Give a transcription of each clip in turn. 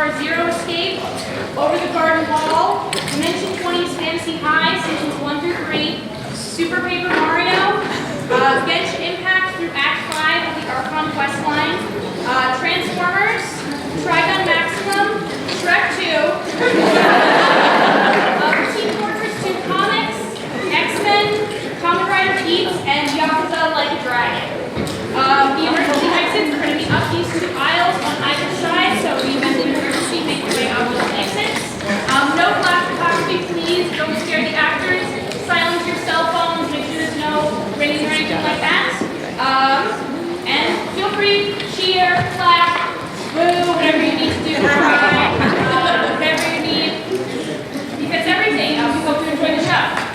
Bar Zero Escape, Over the Garden Wall, Dimension 20's Fantasy High, Seasons 1 through 3, Super Paper Mario, Genshin Impact through Act 5 of the Tora-Con quest line, Transformers, Trigun Maximum, Shrek 2, Team Fortress 2 Comics, X-Men, Kamen Rider Beats, and Yakuza Like a Dragon. The emergency exits are going to be up these two aisles on either side, so in the event of emergency, make your way out those exits. No flash photography, please. Don't scare the actors. Silence your cell phones. Make sure there's no ringing or anything like that. And feel free to cheer, clap, boo, whatever you need to do. Cry, whatever you need. If it's everything, we hope you enjoy the show.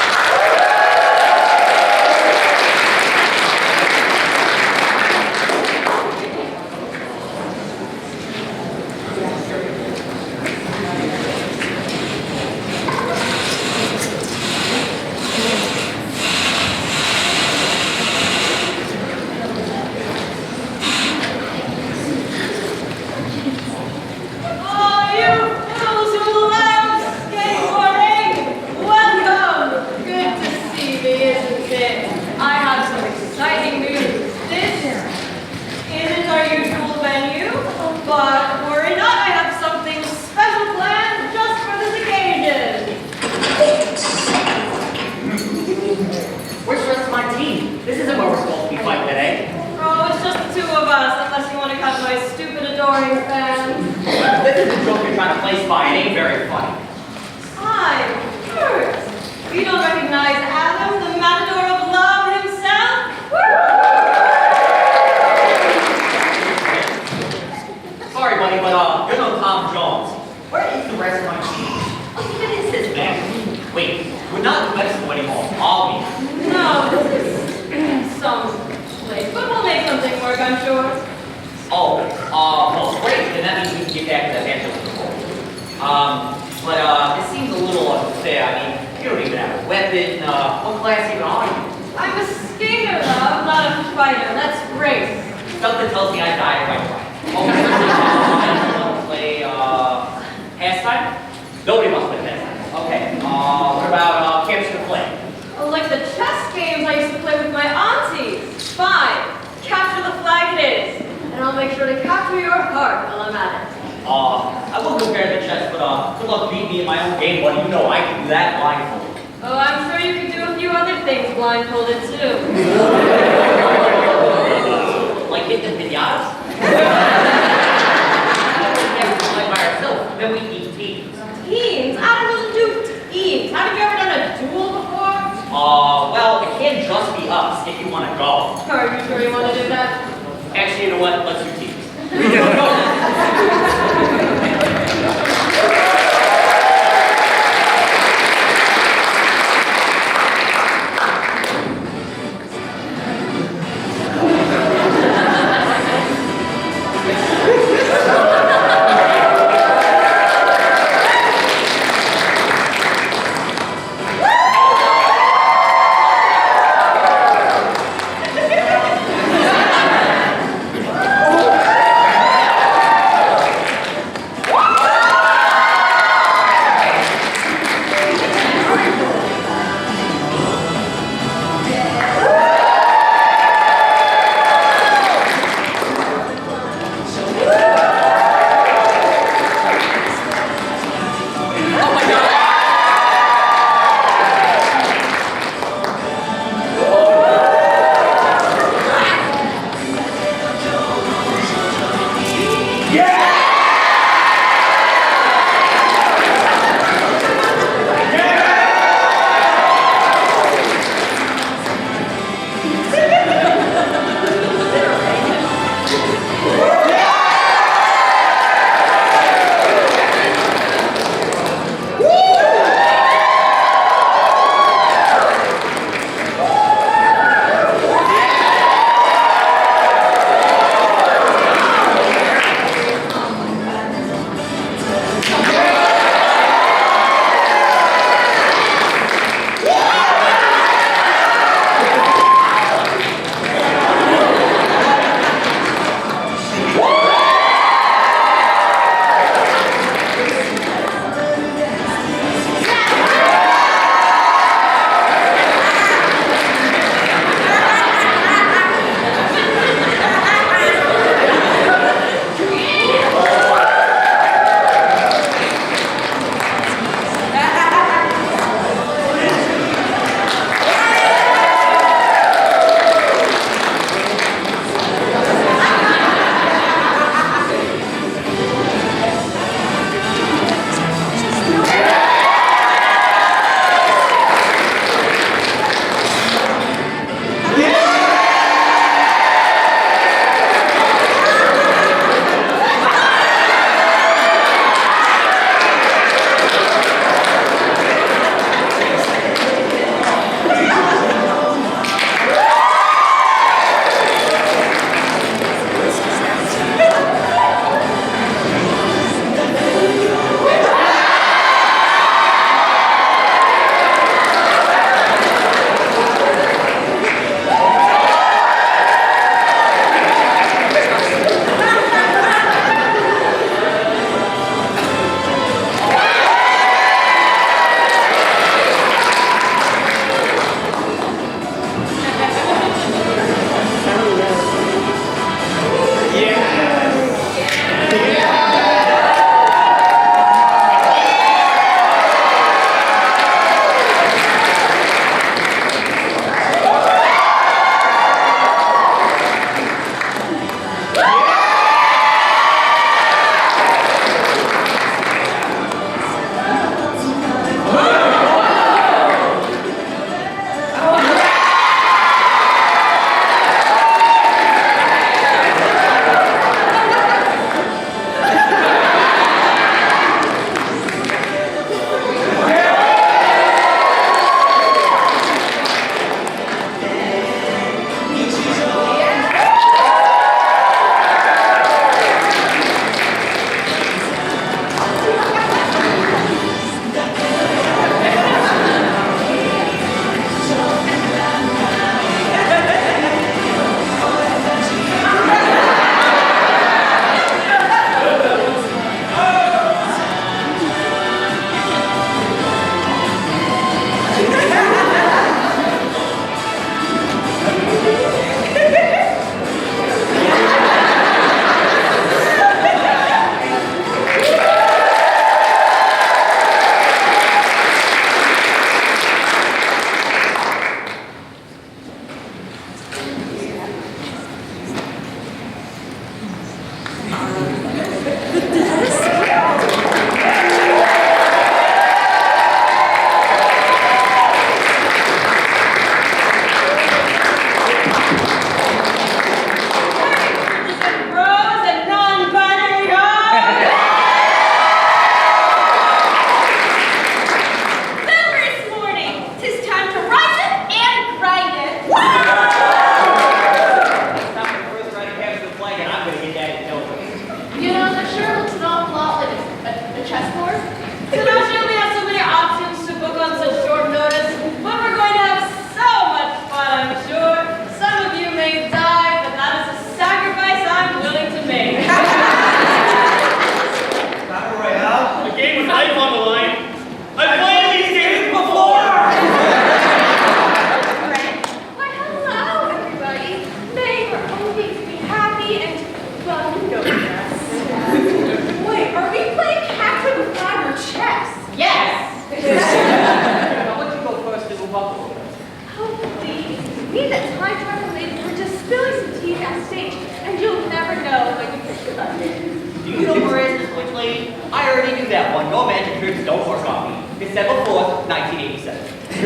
December 4th, 1987. 10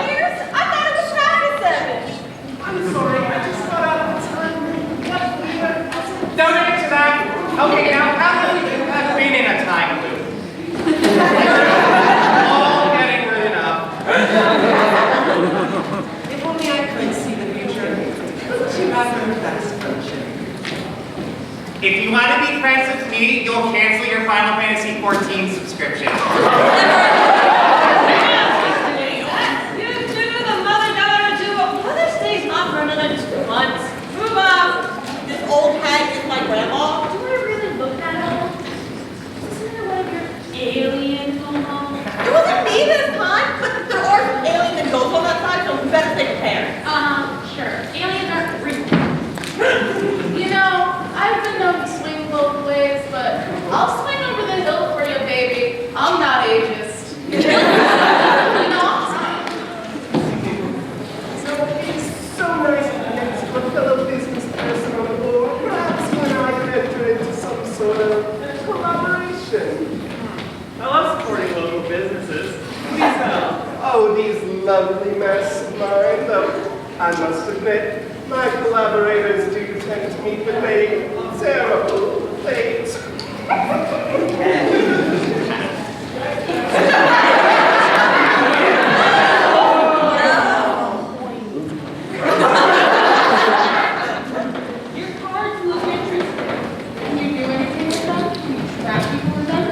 years? I thought it was 97. I'm sorry, I just got out of time. What year? Don't answer that. Okay, now how long have you been in a time loop? All getting written up. If only I could see the future. Couldn't you have a fast friendship? If you want to be friends with me, you'll cancel your Final Fantasy XIV subscription. You two, the mother-daughter duo. Mother's Day's not for another 2 months. Move up. This old hag is my grandma. Do I really look that old? Isn't there one of your alien photos? It wasn't me this time, but there are some aliens and ghosts on that side, so we better take a pair. Sure. Aliens aren't real. You know, I've been known to swing both ways, but I'll swing over the hill for you, baby. I'm not ageist. You know? So it's so nice to meet a fellow business person on board. Perhaps you and I could enter into some sort of collaboration. I love supporting local businesses. Please help. Oh, these lovely masks of mine, though I must admit, my collaborators do tend to meet with a terrible fate. Your cards look interesting. Can you do anything with them? Can you trap people with them?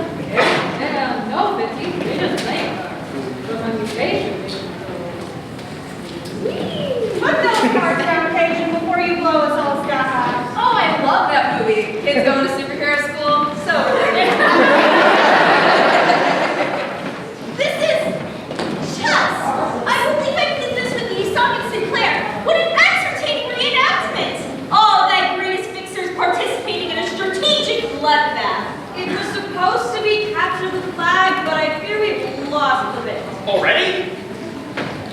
No, Bitsy. They just play cards. But when you face them, Put those cards on occasion before you blow us all sky high. oh, I love that movie. Kids going to superhero school. So ridiculous. This is chess. I believe I did this with the Aesop and Sinclair. What an ascertained reenactment. All that greatest fixers participating in a strategic bloodbath. It was supposed to be capture the flag, but I fear we've lost the bit. Already?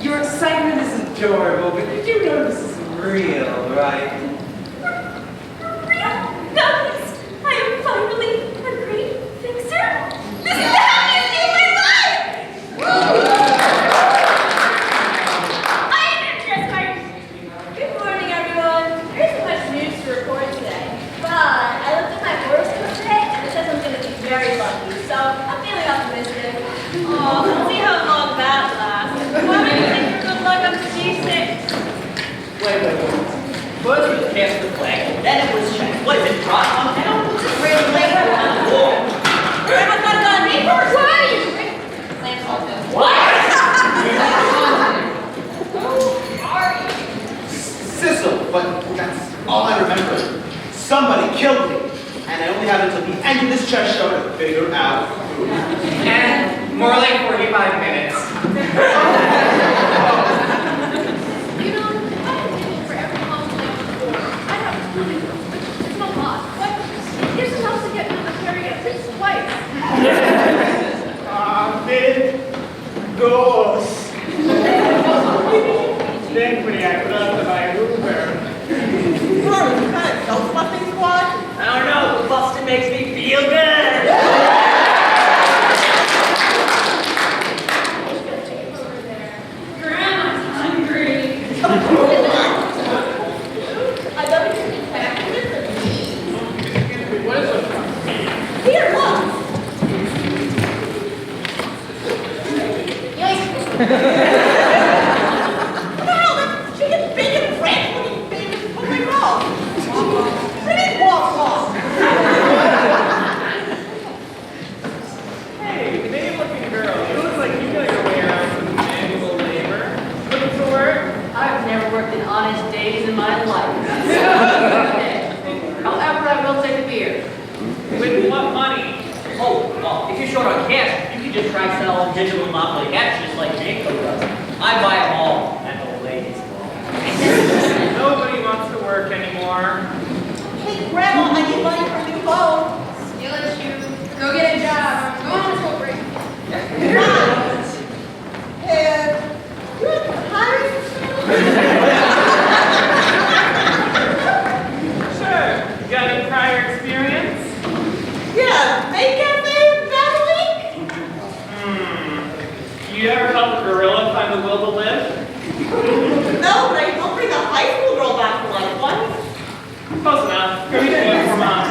Your excitement is adorable, but you do know this is real, right? Real? Guys, I am finally a great fixer. This is the happiest day of my life! I am your dress card. Good morning, everyone. There isn't much news to report today, but I looked at my horoscope today and it says I'm going to be very lucky, so I'm feeling optimistic. Oh, let's see how long that lasts. Why do you think your good luck on G6? Wait. First it was cast the flag, then it was checked. What is it, Tora-Con now? Really late. War. Grandma's got a gun. Me first. Why are you drinking? Lance also. What? Sissel, but that's all I remember. Somebody killed me, and I only have until the end of this chess show to figure out who. And more like 45 minutes. You know, if I had a table for every home like before, I'd have 20 rooms, but it's not a lot. But here's enough to get me to carry it twice. Ghost. Thankfully, I forgot to buy Uber. What kind of ghost-busting squad? I don't know, but busting makes me feel good. Grandma's hungry. I love it. Here, look. What the hell? That chicken bacon ranch looking thing is totally wrong. What do you mean walk wrong? Hey, babe-looking girl. You look like you know your way around some manual labor. Looking for work? I've never worked in honest days in my life. However, I will take a beer. With what money? Oh, well, if you're short on cash, you can just try selling digital Monopoly hats just like Jacob does. I buy them all at the old ladies' club. Nobody wants to work anymore. Hey, Grandma, I need money for a new phone. Skill issue. Go get a job. Go on a school break. Right. And you're hiring? Sure. You got any prior experience? Yeah, make cafe that week? you ever help a gorilla find the will to live? No, but I will bring a high school girl back to life once. Close enough. Go eat one for mom.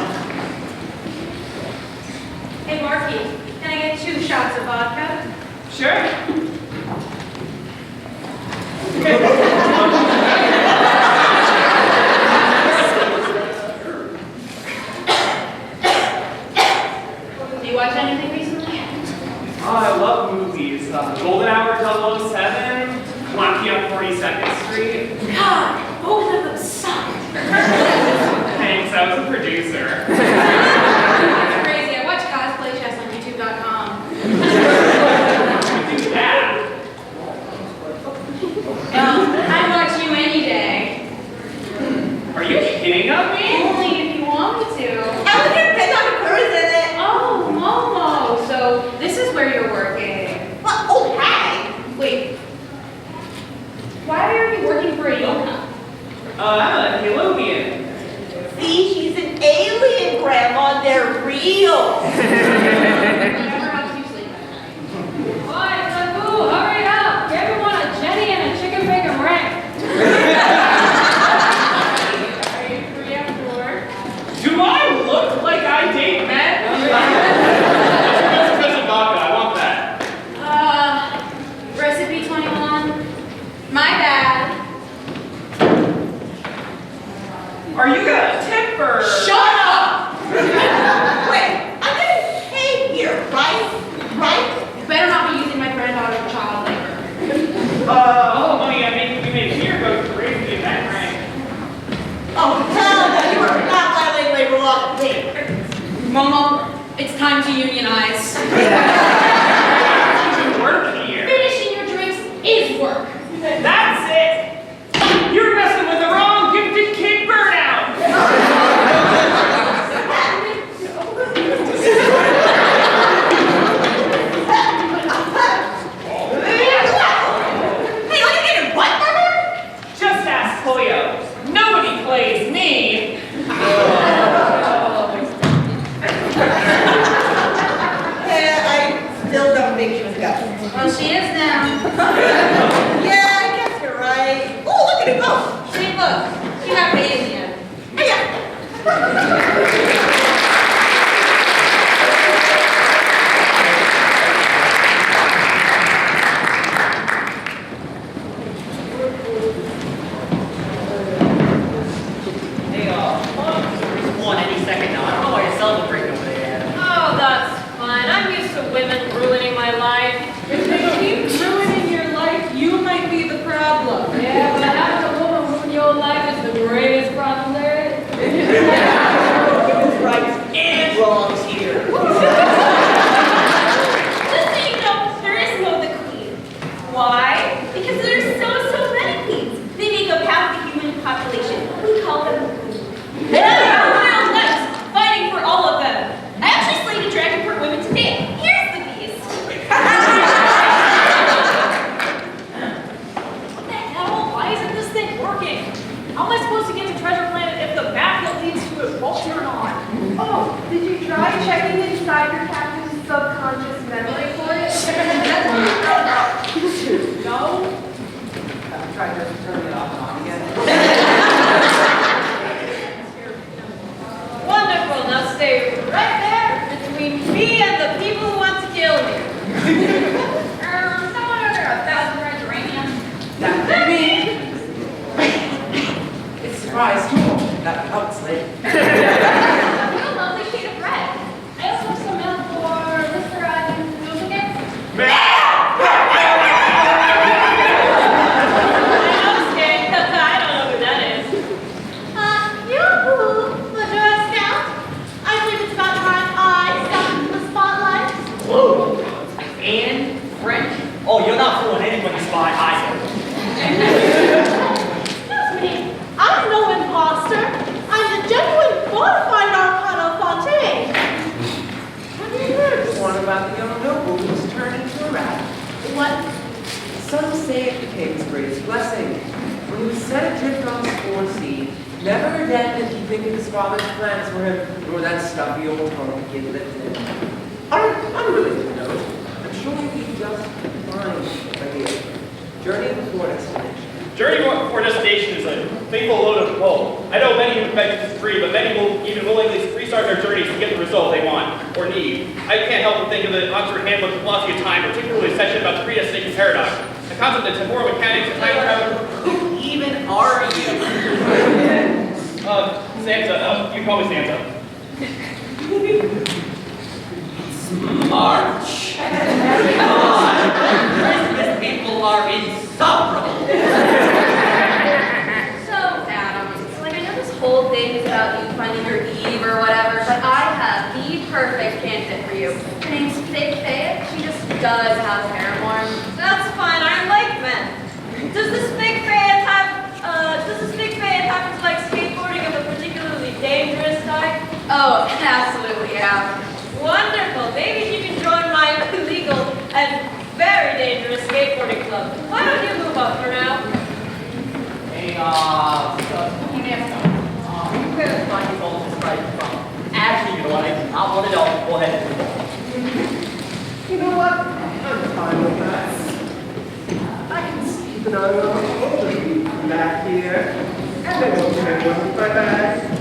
Hey, Marky, can I get 2 shots of vodka? Sure. Do you watch anything recently? Oh, I love movies. Golden Hour 007, Lucky on 42nd Street. God, both of them suck. Thanks, I was a producer. It's crazy. I watch cosplay chess on YouTube.com. Do that. I'd watch you any day. Are you hitting on me? Only if you want me to. I was gonna pick on a cruise in it. Oh, Momo. So this is where you're working. What? Oh, hey. Wait. Why are you working for a yoga? I'm a Halovian. See, she's an alien, Grandma. They're real. Whatever helps you sleep at night. Boy, Sabu, hurry up! Get everyone a Jenny and a chicken bacon ring. Are you free after work? Do I look like I date men? That's because of vodka. I want that. Recipe 21. My bad. Are you gonna tip or? Shut up! Wait, I'm getting paid here, right? Right? You better not be using my granddaughter for child labor. All the money I make you make here goes to raise the event rank. Oh, hell no, you are not violating labor law. Wait. Momo, it's time to unionize. Work here. Finishing your drinks is work. That's it. You're messing with the wrong gifted kid burnout. Hey, are you getting butt murder? Just ask Cleo. Nobody plays me. Yeah, I still don't think she was a governor. Well, she is now. Yeah, I guess you're right. Oh, look at it go. See, look, she got paid in the end. Hey, yeah. Hey, one any second now. I don't know why you're celebrating over there. Oh, that's fine. I'm used to women ruining my life. If they keep ruining your life, you might be the problem. Yeah, but having a woman ruin your life is the greatest problem there is. Women's rights and wrongs here. Just so you know, there is no the queen. Why? Because there are so many queens. They make up half the human population. We call them queens. And there are wild knights fighting for all of them. I actually slayed a dragon for women today. Here's the beast. What the hell? Why isn't this thing working? How am I supposed to get to Treasure Planet if the map that leads to it won't turn on? Oh, did you try checking inside your captain's subconscious memory for it? No? I've tried to turn it off and on again. Wonderful. Now stay right there between me and the people who want to kill me. Someone order 1,000 red geranium. That's me. It's surprise too. That helps me. What a lovely sheet of bread. I also have some milk for Mr. Duplicate. I know, Skate. I don't know who that is. Yoo-hoo, the Girl Scout. I believe it's about time I stepped into the spotlight. Whoa. And French? Oh, you're not fooling anybody's spy either. Excuse me, I'm no imposter. I'm the genuine bona fide Arcana Fontaine. Have you heard the one about the young noble who's turned into a rat? What? Some say it became his greatest blessing. When he was set adrift on the four sea, never again did he think of his father's plans for him, nor that stuffy old home he had lived in. Unrelated note, I'm sure he just fine, my dear. Journey before destination. Journey before destination is a faithful load of coal. I know many who beg to disagree, but many will even willingly restart their journeys to get the result they want or need. I can't help but think of the Oxford Handbook of Philosophy of Time, particularly a section about the predestination paradox. The concept of temporal mechanics and time travel. Who even are you? Santa. You call me Santa. March. God, Christmas people are insufferable. So, Adam, like I know this whole thing is about you finding your Eve or whatever, but I have the perfect candidate for you. Her name's Fig Fayette. She just does have a paramour. That's fine, I like men. Does this big fan happen to like skateboarding of a particularly dangerous type? Oh, absolutely, yeah. Wonderful. Maybe you can join my illegal and very dangerous skateboarding club. Why don't you move up for now? Hey, where the fuck is all this right from? Actually, you know what? I want to know. Go ahead. You know what? I'm fine with that. I can keep an eye on all of you from back here. And I won't do anyone with my bag.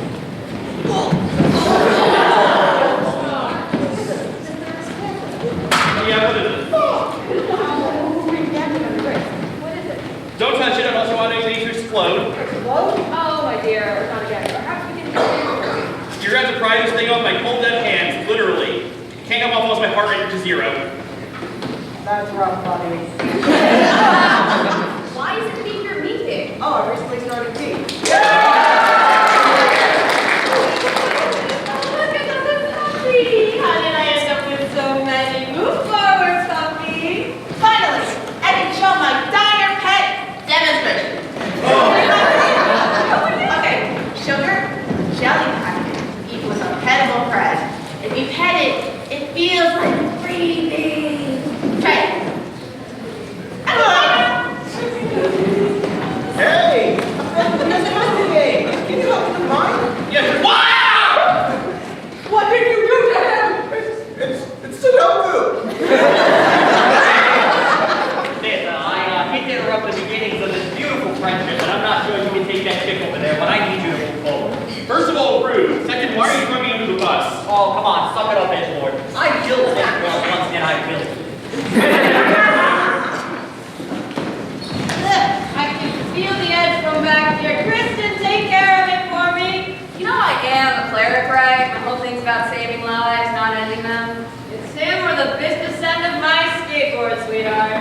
Yeah, what is it? What is it? Don't touch it unless you want anything to explode. Oh, my dear, not again. Perhaps we can You're going to have to pry this thing off my cold dead hands, literally. Can't come off unless my heart rate reaches 0. That's rough, buddy. Why is it being your meeting? Oh, I recently started tea. Look at the puppy! How did I end up with so many? Move forward, puppy! Finally, I can show my diner pet demonstration. Okay, sugar, jelly packet equals unpettable bread. If you pet it, it feels like breathing. Try it. Hey! Miss Christie! Can you help me with mine? Yes, wow! What did you do to him? It's Sudoku! Santa, I hate to interrupt the beginnings of this beautiful friendship, but I'm not sure you can take that chick over there, but I need you to move forward. First of all, rude. Second, why are you throwing me under the bus? Oh, come on, suck it up, Edgelord. I killed this girl once, and I will. I can feel the edge from back here. Kristen, take care of it for me. You know I am a cleric, right? My whole thing's about saving lives, not ending them. It's him or the business end of my skateboard, sweetheart.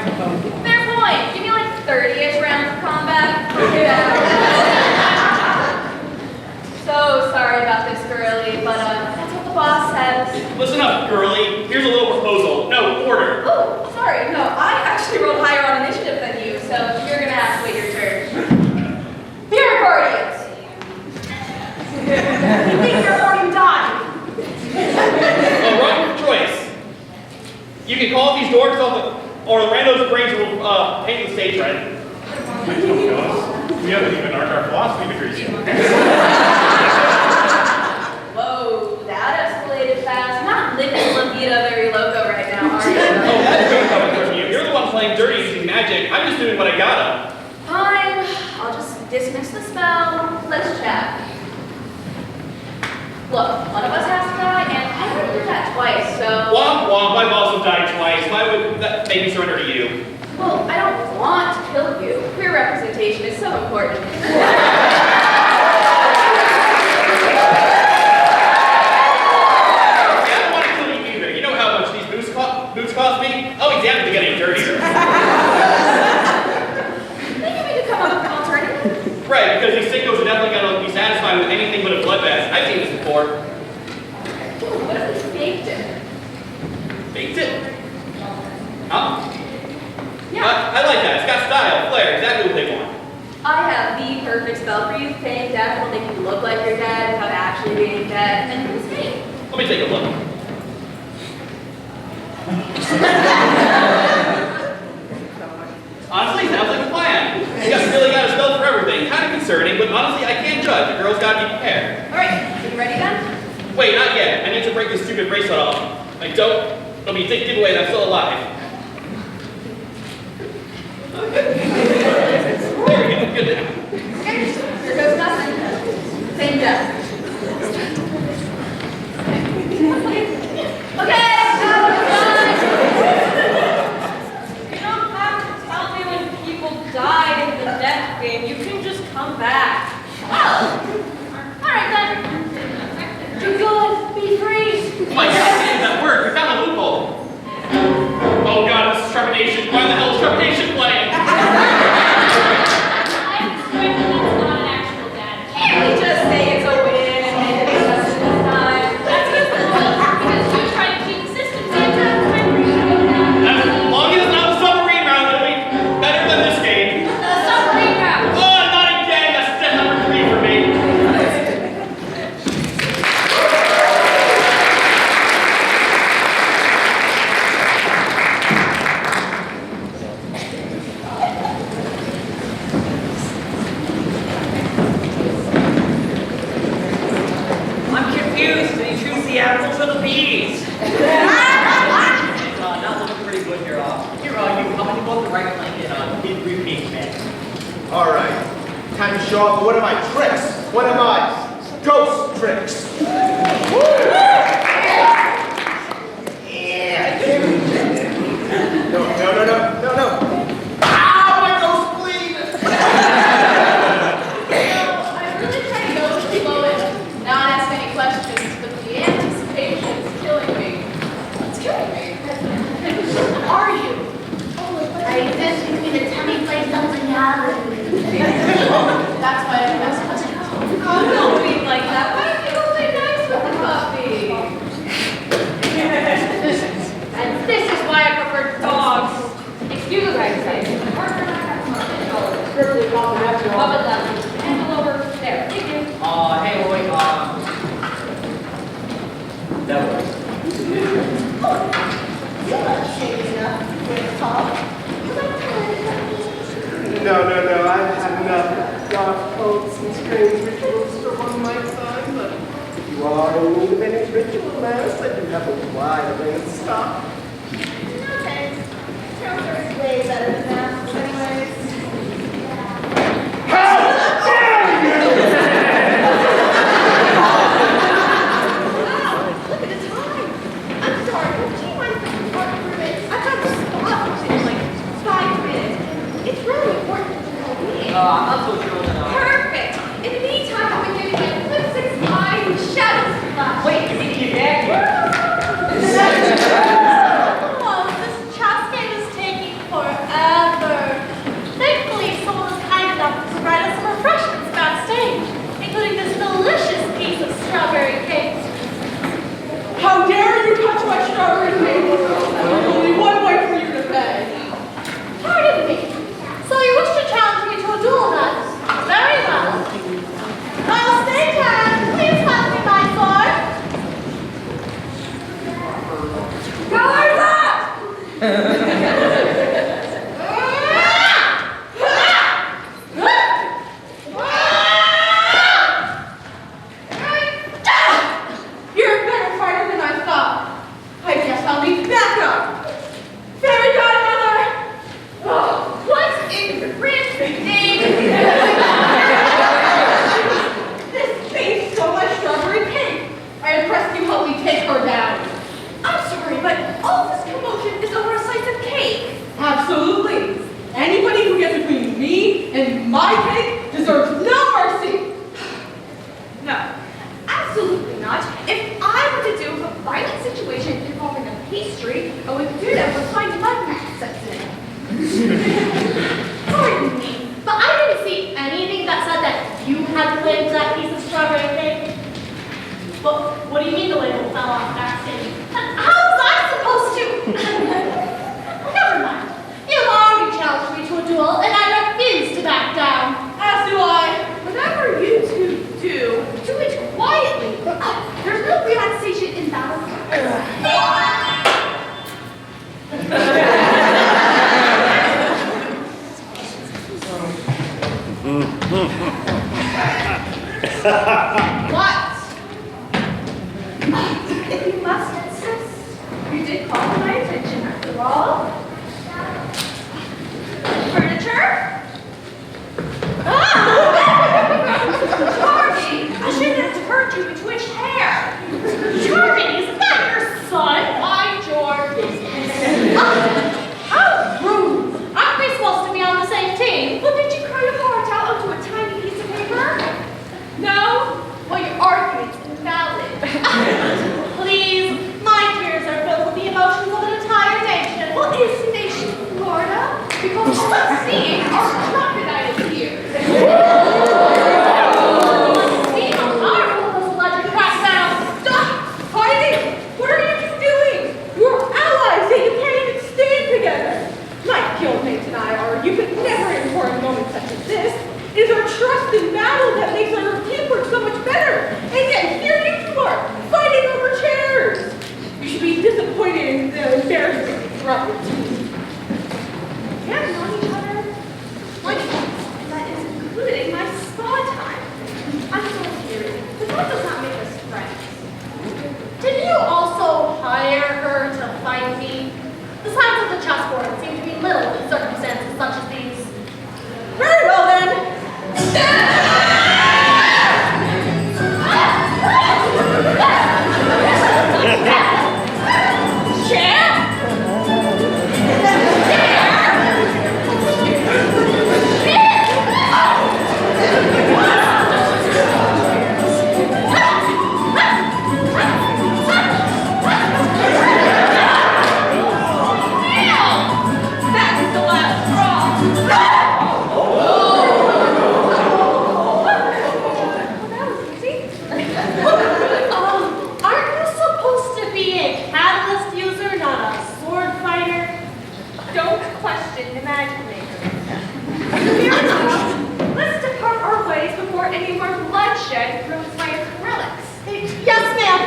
Fair point. Give me like 30-ish rounds of combat. So sorry about this, girly, but that's what the boss says. Listen up, girly. Here's a little proposal. No, order. Oh, sorry. No, I actually rolled higher on initiative than you, so you're gonna have to wait your turn. Here, Guardians! You think you're already died? Well, wrong choice. You can call these dorks or the randos brains will paint the stage red. We haven't even earned our philosophy degrees yet. Whoa, that escalated fast. Not living La Vida very loco right now, are Oh, you? that's good coming from you. You're the one playing dirty using magic. I'm just doing what I gotta. Fine. I'll just dismiss the spell. Let's chat. Look, one of us has to die, and I already did that twice, so... Womp womp, I've also died twice. Why would that make me surrender to you? Well, I don't want to kill you. Queer representation is so important. I don't want to kill you either. You know how much these boots cost me? I'll be damned if they're getting dirtier. Think you could come up with an alternative? Right, because these sickos are definitely going to be satisfied with anything but a bloodbath. I've seen this before. What if we faked it? Baked it? Huh? Yeah. I like that. It's got style, flair, exactly what they want. I have the perfect spell for you. Fake death will make you look like you're dead without actually being dead, and it's fake. Let me take a look. Honestly, sounds like a plan. You guys really got a spell for everything. Kind of concerning, but honestly, I can't judge. The girl's got to be prepared. All right, you ready then? Wait, not yet. I need to break this stupid bracelet off. I don't. It'll be a big giveaway that I'm still alive. There we go, good now. Okay, here goes nothing. Same desk. Okay, now we're done. You don't have to tell me when people died in the death game. You can just come back. Oh, all right then. You're good. Be free. Oh my God, that worked. We found a loophole. Oh God, this is trepidation. Why the hell is trepidation playing? I'm describing it's not an actual dad. Can't we just say it's a win and make it a lesson this time? That's because you try to keep the system safe. Time for you to go down. As long as it's not the submarine round, it'll be better than this game. The submarine round. Oh, not again. That's step number 3 for me. I'm confused. Did he choose the apples or the peas? It's not looking pretty good here. Here, you how many both the right lane in repeat, man? All right. Time to show off one of my tricks. One of my ghost tricks. Yeah. No. Ow, my ghost bleed. I really try to go slow and not ask any questions, but the anticipation is killing me. It's killing me. What are you? I exist between the tummy place and reality. That's why I asked questions. Oh, don't be like that. Why don't you go play nice with the puppy? And this is why I prefer dogs. Excuse me, I say. Perfectly complimentary. Up and down. Handle over there. Thank you. Hey, wait, that works. You look shady enough for a talk. You like to No, I've had enough dark cults and strange rituals for one lifetime, but if you are in need of any ritual mass, I do have a wide array of stock. No thanks. Tails are way better than apples anyways. How dare you! Look at the time. I'm sorry, but do you mind if I park for a minute? I've got to stop in like 5 minutes. It's really important to know me. I'm not so sure that Perfect. In the meantime, I've been giving like lipsticks, eyes, and shadows to flash. Wait, is he back here? Oh, this chess game is taking forever. Thankfully, someone was kind enough to provide us some refreshments backstage, including this delicious piece of strawberry cake. How dare you touch my strawberry cake? There's only one way for you to pay. Pardon me. So you wish to challenge me to a duel, then? Very well. I'll stay calm. Please pass me my sword. Guards up! You're a better fighter than I thought. I guess I'll need backup. Fairy godmother! Oh, what in the French name? This thing stole my strawberry cake. I impressed you help me take her down. I'm sorry, but all this commotion is over a slice of cake. Absolutely. Anybody who gets between me and my cake deserves no mercy. No, absolutely not. If I were to do a violent situation involving a pastry, I would do that with my mud sex in it. Pardon me, but I didn't see anything that said that you had claimed that piece of strawberry cake. Well, what do you mean the label fell off backstage? How was I supposed to? Never mind. You've already challenged me to a duel, and I refuse to back down. As do I. Whatever you two do it quietly. There's no relaxation in battle. What? If you must insist, you did call my attention after all. For like me. The signs of the chessboard seem to mean little in circumstances such as these. Very well then. Aren't you supposed to be a catalyst user, not a sword fighter? Don't question the magic maker. Fair enough. Let's depart our ways before any more bloodshed ruins my acrylics. Yes, ma'am.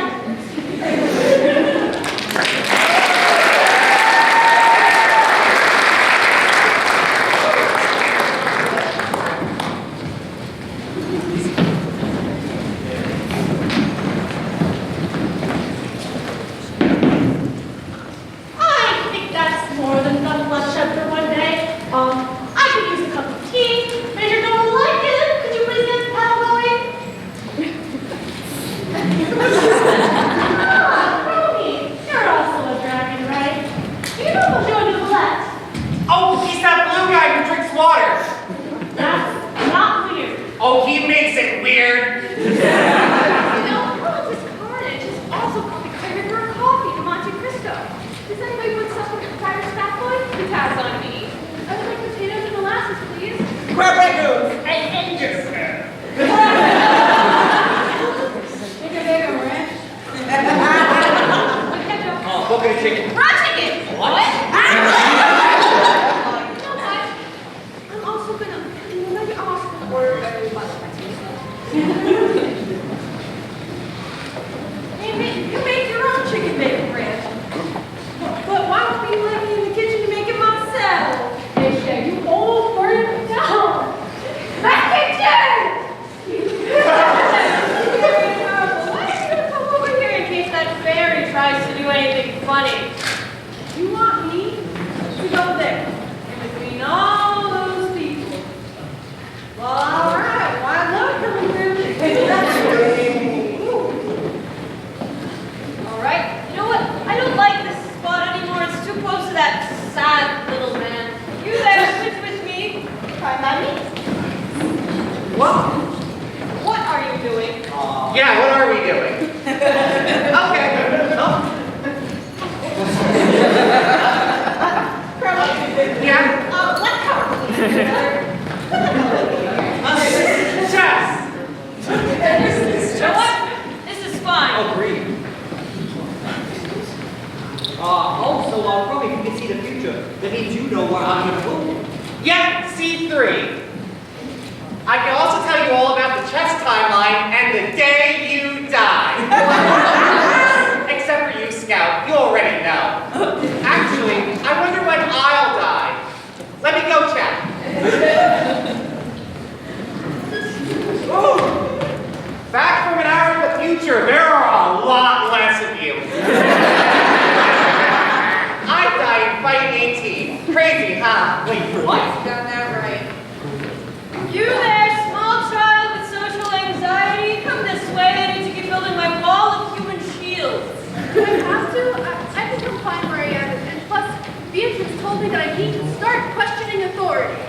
I think that's more than enough bloodshed for one day. I could use a cup of tea. Major Noah Lycan, could you please get the kettle going? Ah, Crony, you're also a dragon, right? You know Monsieur de Valette. Oh, he's that blue guy who drinks water. That's not weird. Oh, he makes it weird. All of this carnage is also probably craving for a coffee to Monte Cristo. Does anybody want some of the Irish fat boy? You pass on me. I would like potatoes and molasses, please. Crab rangoons. And ginger. Oh, bucket of chicken. Raw chicken! What? You know what? I'm also gonna, maybe I'm also gonna order a basmati. You make your own chicken bacon ranch. But why don't you let me in the kitchen to make it myself? Hashtag, you almost burned it down. My kitchen! Why don't you come over here in case that fairy tries to do anything funny? You want me to go there in between all those people? Well, all right. Why not coming through? All right. You know what? I don't like this spot anymore. It's too close to that sad little man. You there, switch with me. Try by me. What are you doing? Yeah, what are we doing? Okay. Oh, yeah. What color, please? Chess. You know what? This is fine. Oh, great. Also, probably if you can see the future, that means you know where I'm gonna move. Yeah, C3. I can also tell you all about the chess timeline and the day you die. Except for you, Scout. You already know. Actually, I wonder when I'll die. Let me go check. Ooh. Back from an hour in the future, there are a lot less of you. I die in fight 18. Crazy, huh? Wait, what? Got that right. You there, small child with social anxiety, come this way. I need to get building my wall of human shields. Do I have to? I think I'm fine where I am. And plus, Beatrice told me that I need to start questioning authority.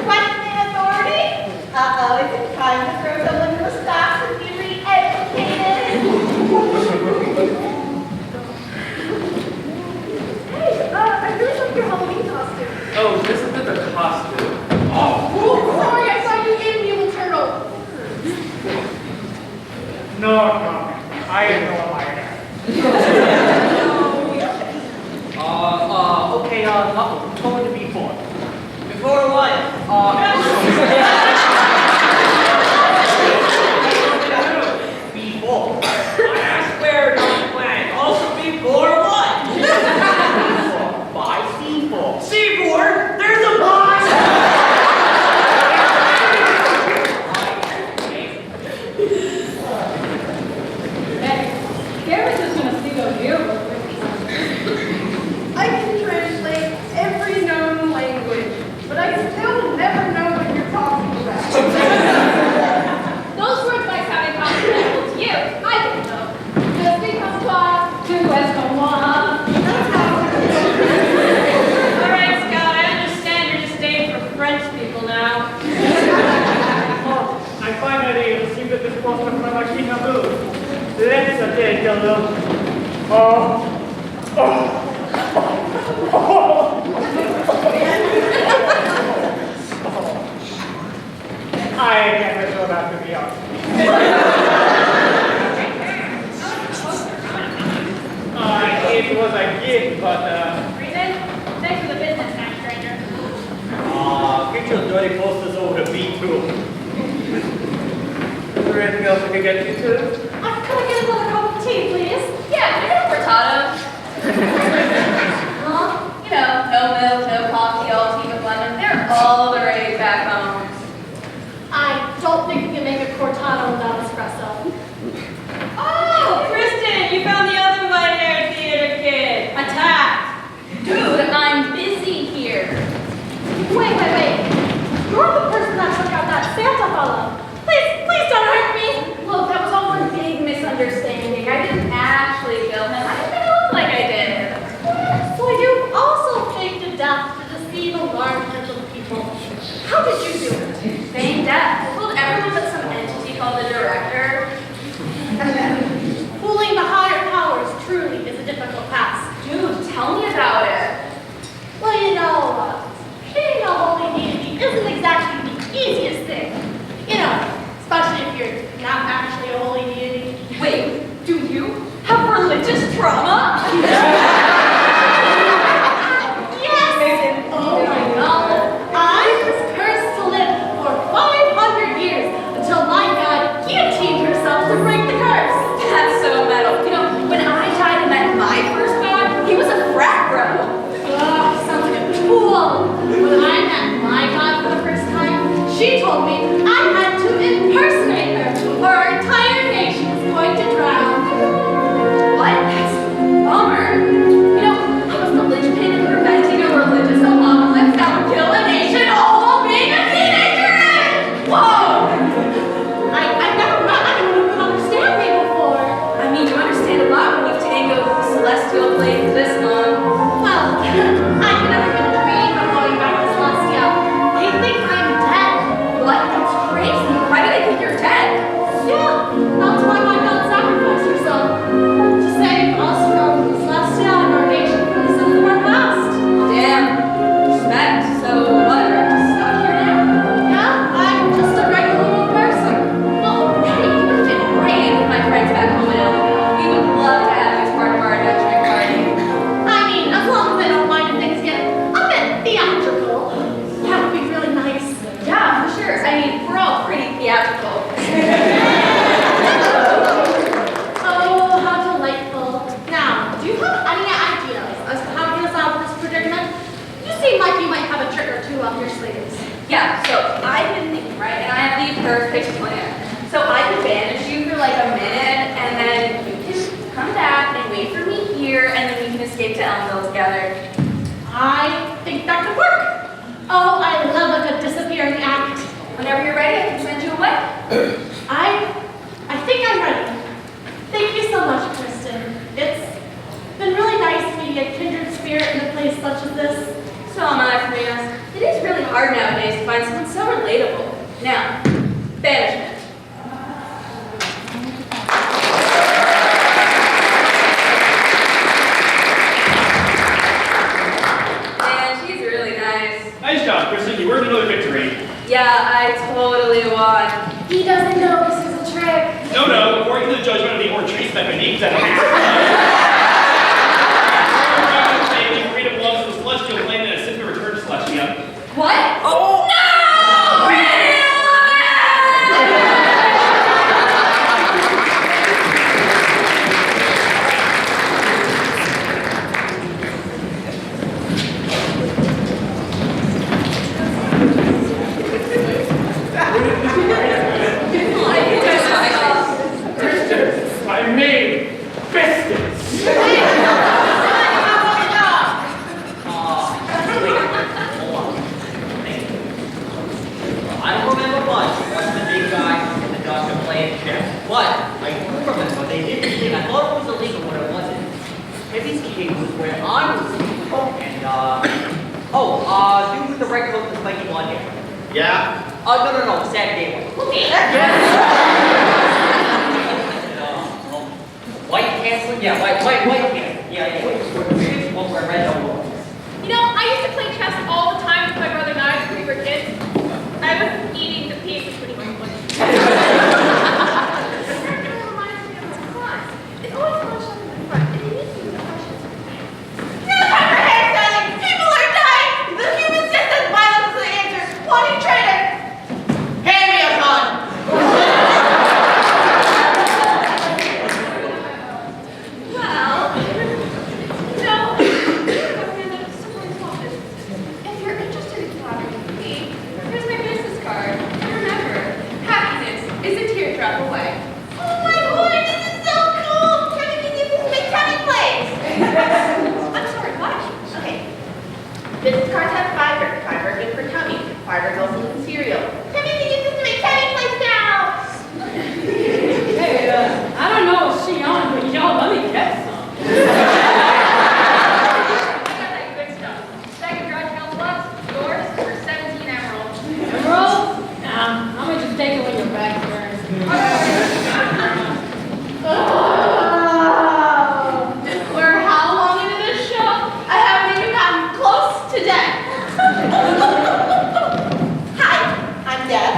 Questioning authority? Uh-oh, is it time to throw someone to the stocks and be re-educated? I never thought that to be honest. It was a gift, but Reason? Thanks for the business, nice stranger. Get your dirty posters over to B2. is there anything else I can get you to? Could I get another cup of tea, please? Yeah, can I have cortado? You know, no milk, no coffee, all tea with lemon. They're all the rage back home. I don't think you can make a cortado without espresso. Oh, Kristen, you found the other white-haired theater kid. Attacked. Dude, I'm busy here. Wait. You're the person that took out that Santa fellow. Please don't hurt me. Look, that was all one big misunderstanding. I didn't actually kill him. I didn't look like I did. So you also faked a death to deceive a large group of people. How did you do it? Feigned death. I told everyone but some entity called the director. Fooling the higher powers truly is a difficult task. Dude, tell me about it. Well, being a holy deity isn't exactly the easiest thing. Especially if you're not actually a holy deity. Wait, do you have religious trauma? Yes! Oh my God! I was cursed to live for 500 years until my God guillotined herself to break the curse. That's so metal. When I died and met my first god, he was a frat bro. Ugh, sounds like a fool. When I met my God for the first time, she told me I had to impersonate her, or our entire nation is going to drown. What? That's a bummer. I was the linchpin in preventing a religious apocalypse that would kill a nation all while being a teenager in! Whoa! I've never met anyone who could understand me before. I mean, you understand a lot when you've tangoed with celestial blades this long. Well, I've never been dreamed of going back to Celestia. They think I'm dead. What? That's crazy. Why do they think you're dead? Yeah, that's why my God sacrificed herself. To save us from Celestia and our nation from the sins of our past. Damn. Respect. So what? Are you stuck here now? Yeah, I'm just a regular old person. Well, hey, you would fit right in with my friends back home in Illinois. We would love to have you as part of our adventuring party. I mean, as long as I don't mind if things get a bit theatrical. That would be really nice. Yeah, for sure. I mean, we're all pretty theatrical. Oh, how delightful. Now, do you have any ideas as to how to get us out of this predicament? You seem like you might have a trick or two up your sleeves. Yeah, so I've been thinking, right, and I have the perfect plan. So I could banish you for like a minute, and then you can come back and wait for me here, and then we can escape to Elmville together. I think that could work. Oh, I love a good disappearing act. Whenever you're ready, I can send you away. I think I'm ready. Thank you so much, Kristen. It's been really nice meeting a kindred spirit in a place such as this. So am I, Farina. It is really hard nowadays to find someone so relatable. Now, banishment. Man, she's really nice. Nice job, Kristen. You earned another victory. Yeah, I totally won. He doesn't know this is a trick. No, according to the judgment of the Ortrice Mechanique, that freedom belongs to the Celestial Plane and a simply return to Celestia. What? Oh! I made biscuits. I don't remember much. Watching the big guy and the doctor playing chess. But I do remember they did this thing. I thought it was illegal, but it wasn't. Heavy's king was where I was. And dude with the red coat was making one here. Yeah? No, Saturday one. Yes! pants? Yeah, white pants. Yeah. Kids won't wear red no more. You know, I used to play chess all the time with my brother and I when we were kids. I was eating the pieces when he was playing. It reminds me of my class. It's always fun showing in the front, and it needs to be the questions. No time for hairstyling! People are dying! The human system violence is the answer! Wanting traitor! Hand me a gun! Well, you know, if you're interested in collaborating with me, here's my business card. And remember, happiness is a teardrop away. Oh my god, this is so cool! Kevin can use this to make Kevin plays! I'm sorry, what? Okay. Business cards have fiber. Fiber good for tummy. Fiber goes in cereal. Kevin can use this to make Kevin plays now! Hey, I don't know what's she on, but y'all, let me get some. I got that good stuff. Stack of dry tail slugs, yours for 17 emeralds. Emerald? Nah, I'm gonna just take it when your back burns. We're how long into this show? I haven't even gotten close to death. Hi, I'm Deb.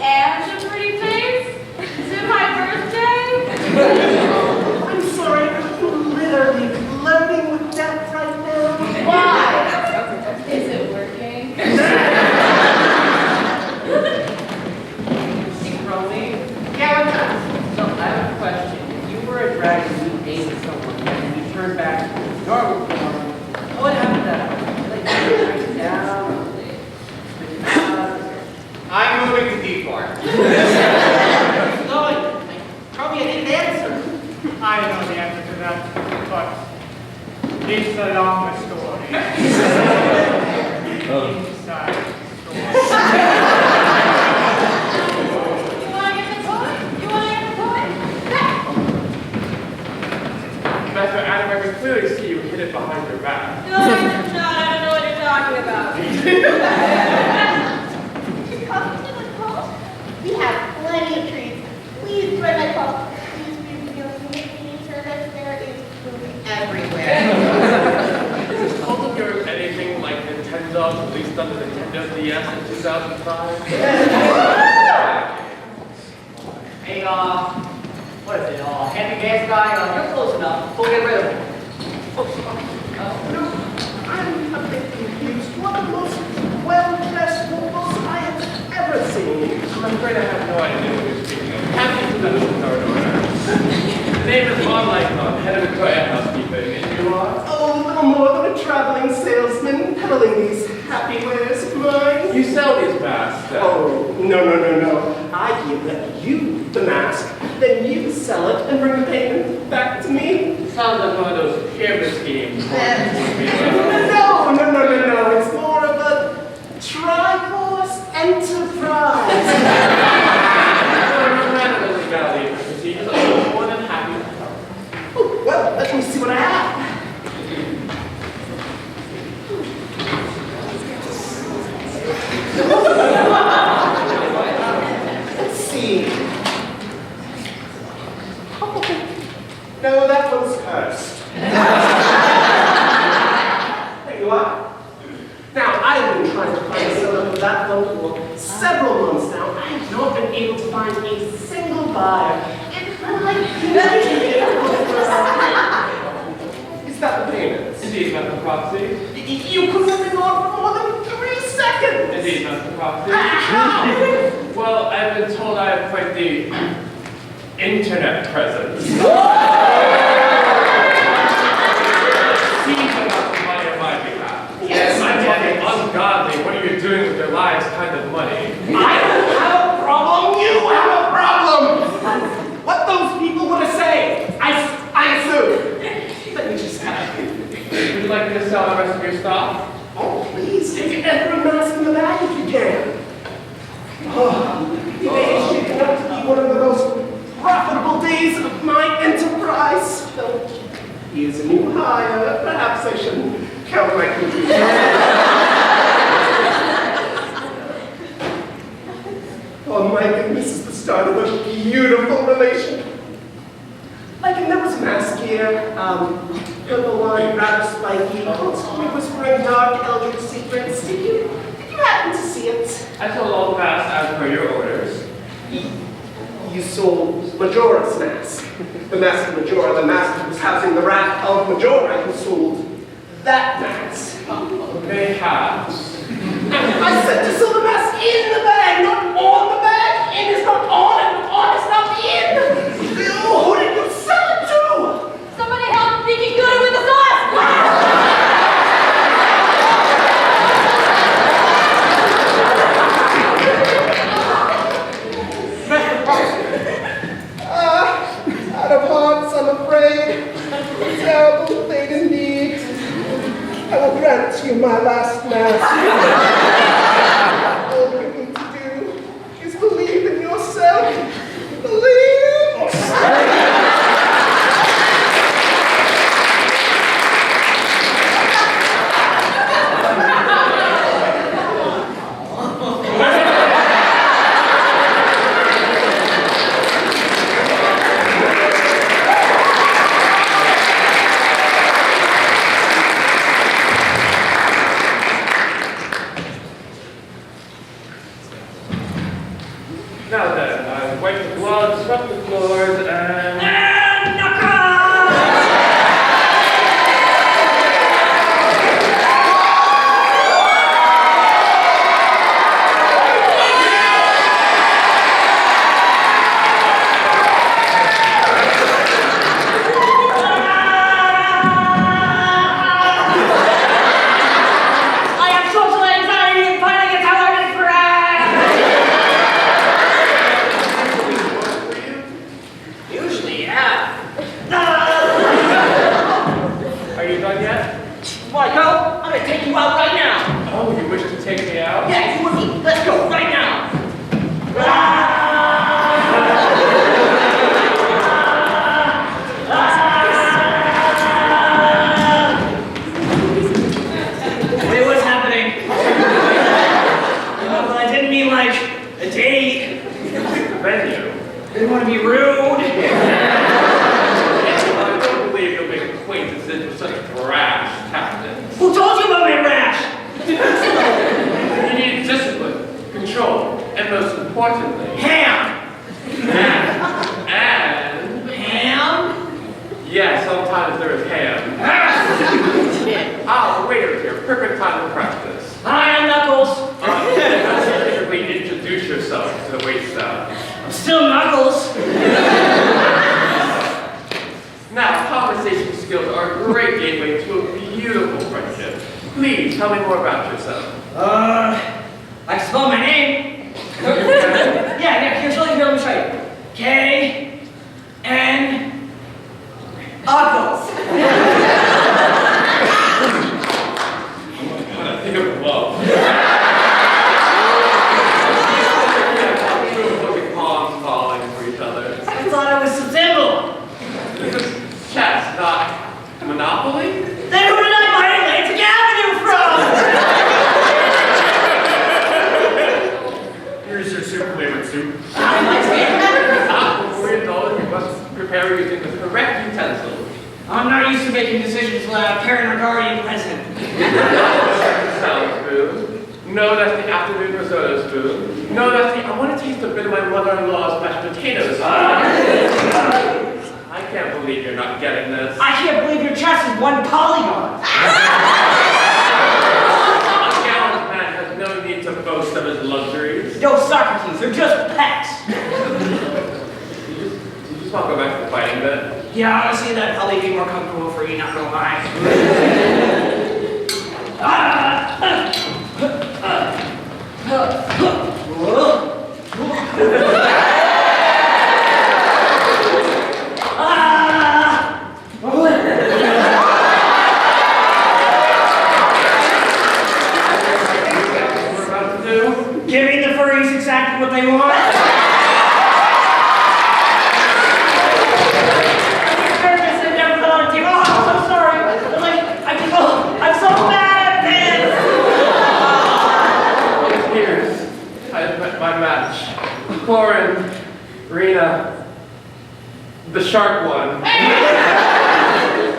And a pretty face? Is it my birthday? I'm sorry, I'm literally floating with death right now. Why? Is it working? Crowley? Yeah, what's up? So, I have a question. If you were a dragon and you ate someone and you turned back to normal form, what would happen to that? Like, break it down? I'm moving to D4. No, probably I didn't answer. I know the answer to that, but it's a long story. Inside story. You wanna get the toy? You wanna get the toy? There. Master Adam, I can clearly see you hid it behind your back. No, I'm not. I don't know what you're talking about. Come to the coast. We have plenty of trees. Please join my club. Please be your community service. There is food everywhere. Is this cult of yours anything like Nintendo, released on the Nintendo DS in 2005? Hey, what is it? Handy gas guy? You're close enough. Go get rid of him. I'm a bit confused. One of the most well-dressed nobles I have ever seen. I'm afraid I have no idea what you're speaking of. Happy to know the Tora-Con. The name is Von Lycon, head of Victoria Housekeeping, and you are? Oh, a little more than a traveling salesman peddling these happy wares of mine. You sell these masks, then? Oh, no. I give you the mask, then you sell it and bring the payment back to me. Sounds like one of those pyramid schemes. No. It's more of a Triforce enterprise. I'm more than happy to help. Oh, well, let me see what I have. Let's see. Oh, no, that one's cursed. There you are. Now, I've been trying to find a seller for that one for several months now. I have not been able to find a single buyer. It's like Is that the payment? Indeed, Master Prophecy. You couldn't have been on for more than 3 seconds. Indeed, Master Prophecy. How? Well, I've been told I have quite the internet presence. Seems enough money on my behalf. Yes, I'm talking ungodly. What are you doing with your lives kind of money? I don't have a problem. You have a problem. What those people would have said. I assume. Let me just have it. Would you like me to sell the rest of your stock? Oh, please take every mask in the bag if you can. Oh, today is shaping up to be one of the most profitable days of my enterprise. Though he is a new hire, perhaps I shouldn't count my confusion. Oh my goodness, this is the start of a beautiful relation. Like, and there was mask here, purple one, rather spiky, constantly whispering dark, eldritch secrets. Did you happen to see it? I told all the mass as per your orders. You saw Majora's mask. The mask of Majora, the mask who was housing the wrath of Majora, who sold that mask. Mayhaps. I said to sell the mask in the bag, not on the bag. In is not on, and on is not in. Who did you sell it to? Somebody help me get good with the sauce! Out of hearts, I'm afraid. Terrible fate indeed. I will grant you my last mask. All you need to do is believe in yourself. Believe! Now then, I've wiped the blood, swept the floors, and...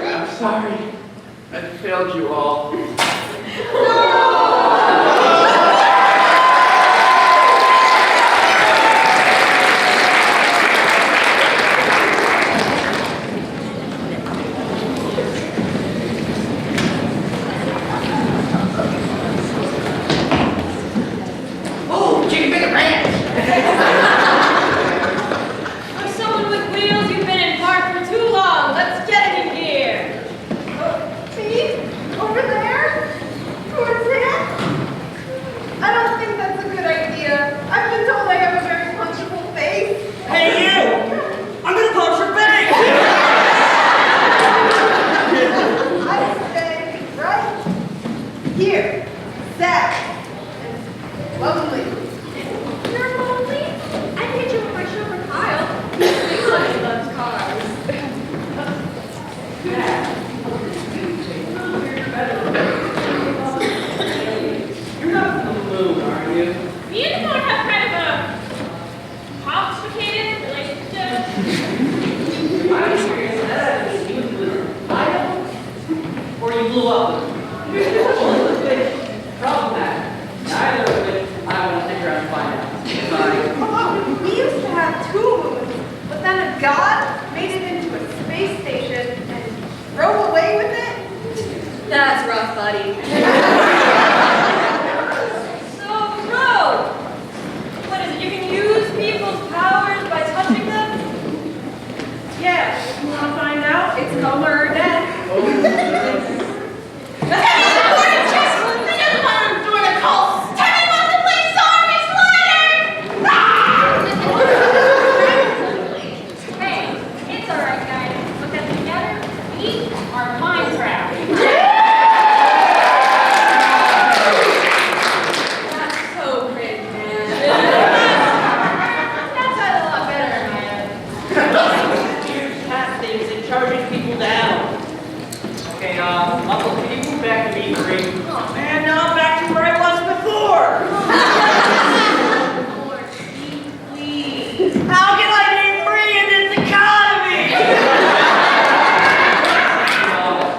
I'm sorry. I failed you all. Oh, chicken finger pants! For someone with wheels, you've been in park for too long. Let's get it in gear. See? Over there? Towards that? I don't think that's a good idea. I've been told I have a very punchable face. Hey, you! I'm gonna punch your face! I stay right here. Sad. And lonely. You're lonely? I hit you with my chauffeur Kyle. He loves cars. You're not from the moon, are you? Me and the phone have kind of a complicated relationship. I'm curious, that you was idle? Or you blew up? One of which problematic. Neither of which I want to stick around and find out. Bye. We used to have 2 moons, but then a god made it into a space station and drove away with it. That's rough, buddy. So, Ro, what is it? You can use people's powers by touching them? Yeah, you want to find out? It's Homer or death. Hey, it's all right, guys. Because together, we are Minecraft. That's so cringe, man. That sounds a lot better, man. Cat things and charging people down. Okay, Uncle, can you move back to B3? Oh, man, now I'm back to where I was before! Please. How can I be free in this economy?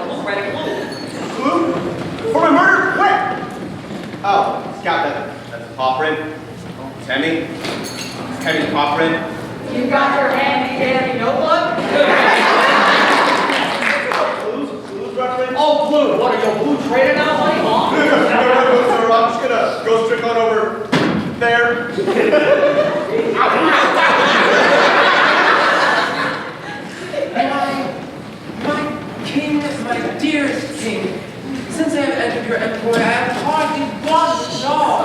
Look right at Blue. Clue? For my murder? Where? Oh, Scout, that's a paw print. Tammy? Tammy's paw print. You got your handy-dandy notebook? Clues reference? Oh, Blue, what are you, a Blue trader now, buddy? Huh? No, sir, I'm just gonna ghost trick on over there. My king, my dearest king, since I have entered your employ, I have hardly one job.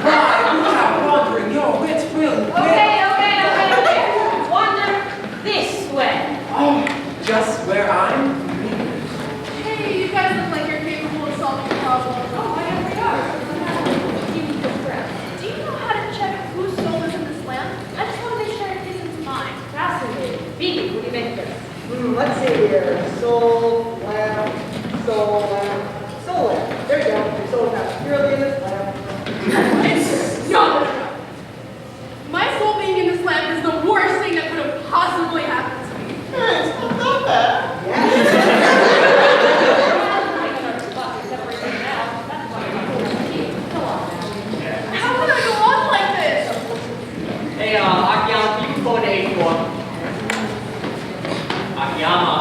Why, without wandering, your wits will win. Okay. Wander this way. Oh, just where I'm needed. Hey, you guys look like you're capable of solving problems. Oh, I know we are. Do you know how to check whose soul is in this lamp? I just want to make sure it isn't mine. Fascinating. Vicky, what do you make of this? Let's see here. Soul lamp, soul lamp, soul lamp. There you go. Your soul lamp. Purely in this lamp. No. My soul being in this lamp is the worst thing that could have possibly happened to me. It's not that bad. How can I go on like this? Hey, Akiyama, can you go into H4? Akiyama.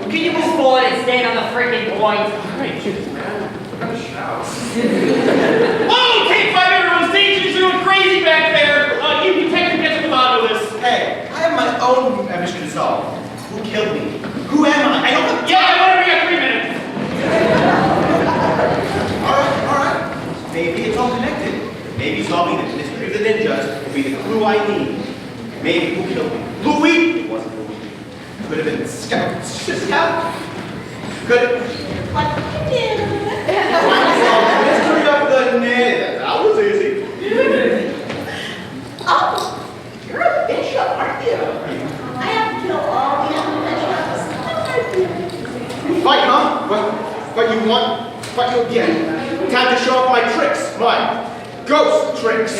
Can you move forward and stand on the freaking point? Whoa, take 5, everyone! Stations are going crazy back there! You detective get to the bottom of this. Hey, I have my own mission to solve. Who killed me? Who am I? I don't know. Yeah, whatever, you got 3 minutes. Alright. Maybe it's all connected. Maybe solving the mystery of the ninjas will be the clue I need. Maybe who killed me? Louis? It wasn't Louis. Could have been Scout. Could What you do? mystery of the ninjas. That was easy. Oh, you're a bishop, aren't you? I have to kill all the other bishops. But you want, but you again. Time to show off my tricks, my ghost tricks.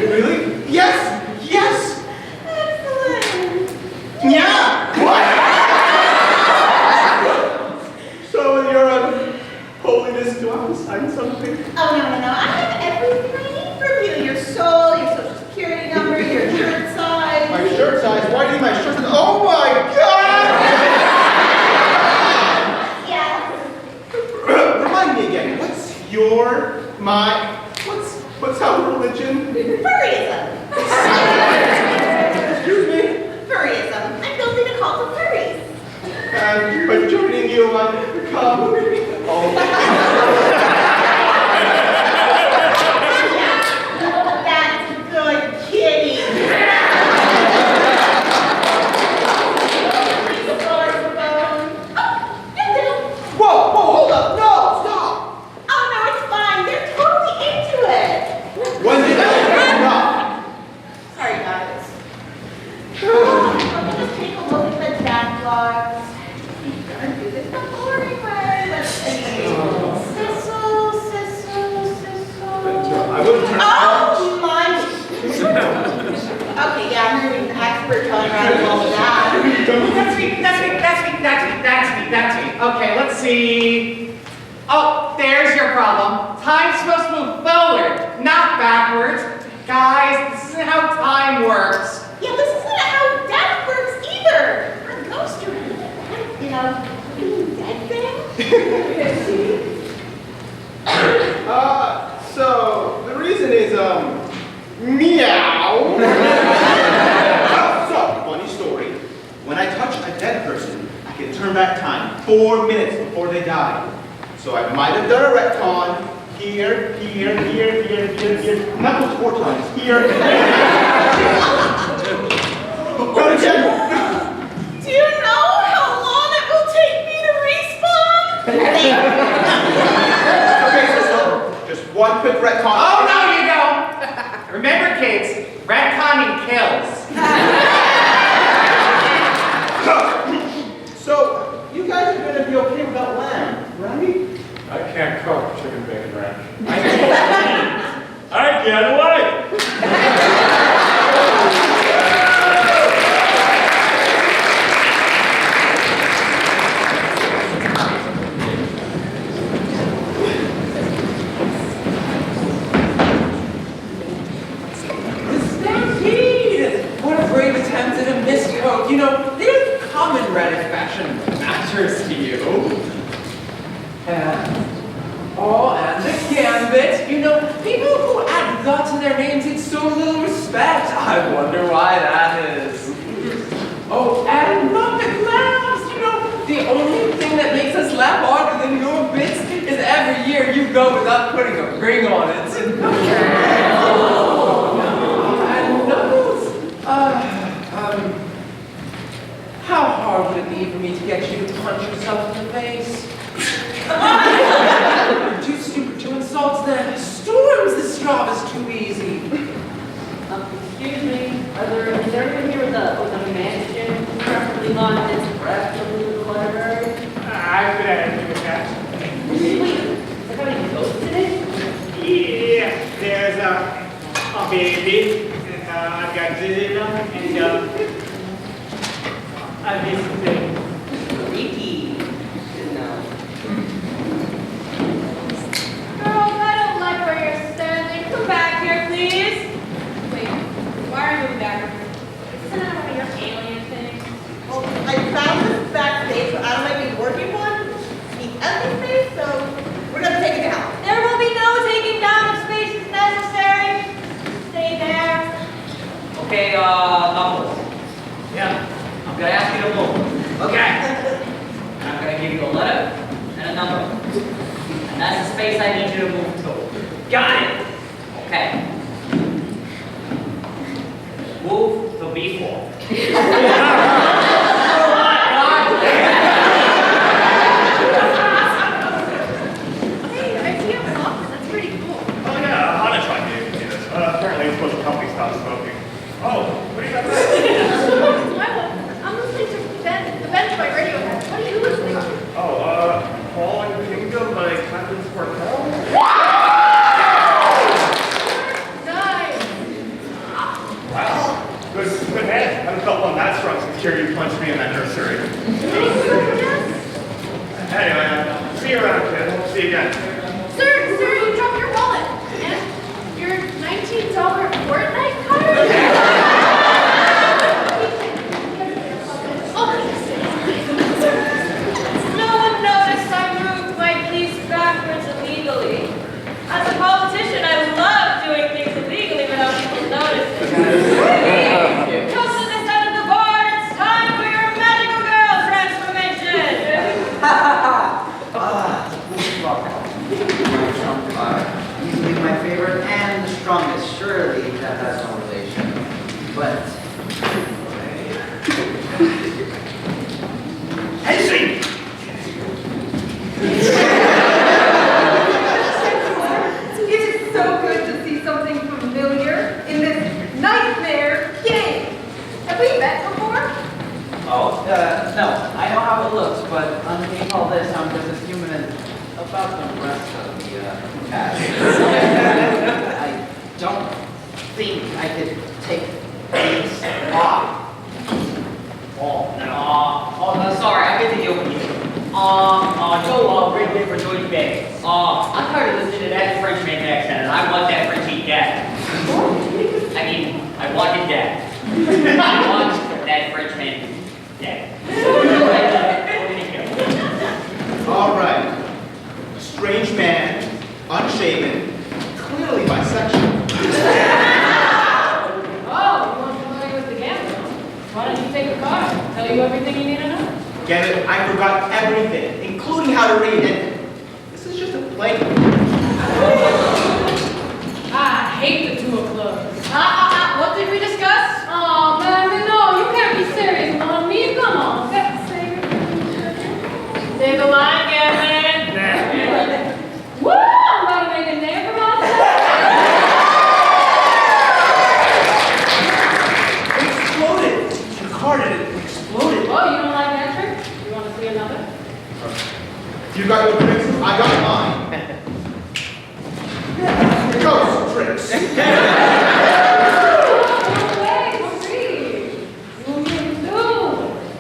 Really? Yes! Yes! Excellent. Yeah! What? So, Your Holiness, do I have to sign something? Oh, no. I have everything I need from you. Your soul, your social security number, your shirt size. My shirt size? Why do you need my shirt size? Oh my God! Yeah. Remind me again, what's our religion? Furryism. Excuse me? Furryism. I'm building a cult of furries. And by joining you, I become... That's a good kitty. Whoa, hold up! No, stop! Oh, no, it's fine. They're totally into it. When did I enough? Sorry, guys. Let me just take a look at the chat logs. He's gonna do this the boring way. Let's see. Sissel. I wouldn't turn Oh, my. Okay, yeah, I'm reading the expert telling around all of that. That's me. Okay, let's see. Oh, there's your problem. Time's supposed to move forward, not backwards. Guys, this isn't how time works. Yeah, this isn't how death works either. Our ghosts are, dead thing. So, the reason is, meow. So, funny story. When I touch a dead person, I can turn back time 4 minutes before they die. So I might have done a retcon. Here. Not those 4 times. Here. But again. Do you know how long it will take me to respawn? Okay, so just one quick retcon. Oh, no, you don't. Remember, kids, retconning kills. So, you guys are gonna be okay without lamb, right? I can't cook chicken bacon ranch. I can't wait. The stampede! What a brave attempt at a misquote. You know, they don't come in red if fashion matters to you. And the gambit. You know, people who add "the" to their names get so little respect. I wonder why that is. Oh, and Muppet laughs. You know, the only thing that makes us laugh harder than your bits is every year you go without putting a ring on it. And Knuckles, how hard would it be for me to get you to punch yourself in the face? You're too stupid to insult them. Storms, this job is too easy. Excuse me, is there anyone here with a mansion, preferably not this preferably the library? I could have anything with that. Wait, is there any ghosts in it? Yeah, there's a baby, and I've got Zilla, and this thing. Freaky. No. Girls, I don't like where you're standing. Come back here, please. Wait, why are you moving back? Isn't that one of your alien things? Well, I found this backstage, so I might be working one. The empty space, so we're gonna take it down. There will be no taking down of space as numbers. Yeah. I'm gonna ask you to move. Okay. And I'm gonna give you a letter and a number. And that's the space I need you to move to. Got it. Okay. Move to B4. Hey, I see you have an office. That's pretty cool. Oh yeah, Hana tried to do this. Apparently it's supposed to help me stop smoking. Oh, what do you got there? I'm listening to the bench by Radiohead. What are you listening to? Oh, Fallen Kingdom by Captain's Cartel? Nice. Wow. Good head. I haven't felt one that strong since Kiryu punched me in that nursery. Anyway, see you around, kid. Hope to see you again. Sir, you dropped your wallet. And your $19 Fortnite card? No one noticed I moved my piece backwards illegally. As a politician, I love doing things illegally without people noticing. Come to this end of the board, it's time for your magical girl transformation! Easily my favorite and the strongest. Surely that has no relation. But Henshin! It is so good to see something familiar in this nightmare game. Have we met before? oh, no. I know how it looks, but underneath all this, I'm just as human as about the rest of the cast. I don't think I could take these off. Oh, no, sorry, I've been to the open here. Joe, great day for George Bay. I'm tired of listening to that French man's accent, and I want that Frenchie dead. I mean, I want him dead. I want that Frenchman dead. All right. A strange man, unshaven, clearly bisexual. Oh, you want familiar with the gambler? Why don't you take a card? Tell you everything you need to know. Get it? I forgot everything, including how to read, and this is just a play. I hate the two of clubs. What did we discuss? Oh, man, no, you can't be serious on me. Come on, get serious. Take a line, Gavin. Woo! I'm about to make a name for myself. It exploded. The card it exploded. Oh, you don't like that trick? You want to see another? You got your tricks, I got mine. Here goes tricks.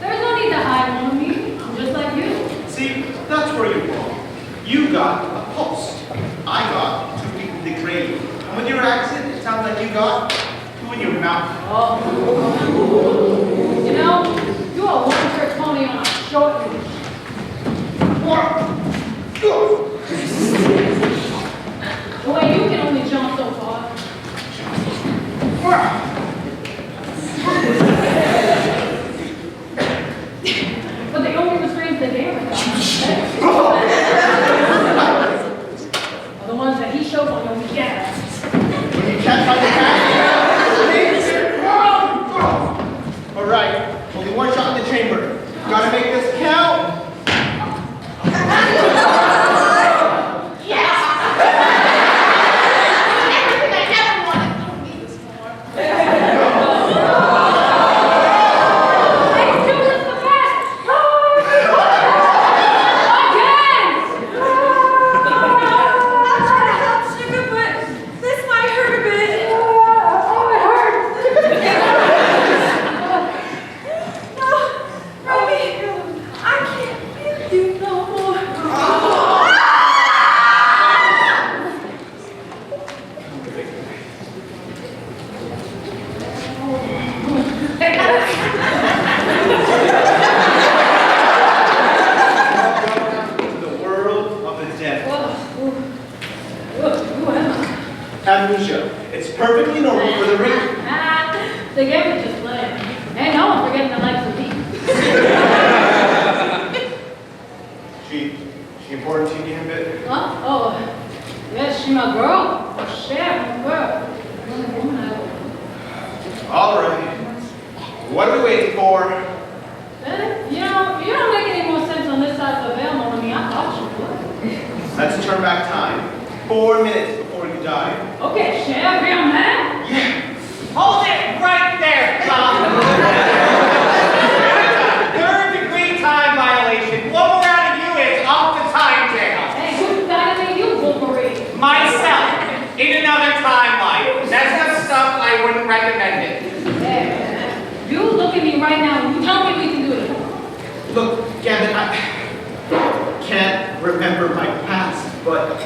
There's no need to hide from me. I'm just like you. See, that's where you're wrong. You got a pulse. I got 2 feet in the grave. And with your accent, it sounds like you got 2 in your mouth. You know, you are one trick pony on a short leash. The way you can only jump so far. But the only restraints that they ever got are the ones that he showed on your weekends. When you can't find the cat, all right, only one shot in the chamber. Gotta make this count. Amnesia. It's perfectly normal for the ring. The game is just playing. Hey, no one forgetting the likes of me. She important to you, Gambit? Huh? Oh, yes, she my girl. Oh, shit, my girl. The only woman I ever. All right. What are we waiting for? You know, you don't make any more sense on this side of the veil more than me. I thought you would. Let's turn back time. 4 minutes before you die. Okay, Chef, real man. Yeah. Hold it right there, Tom. Third-degree time violation. One more out of you is off the time jail. Hey, who's better you, Wolverine? Myself, in another timeline. That's the stuff I wouldn't recommend it. Hey, you look at me right now and you tell me we can do it. Look, Gambit, I can't remember my past, but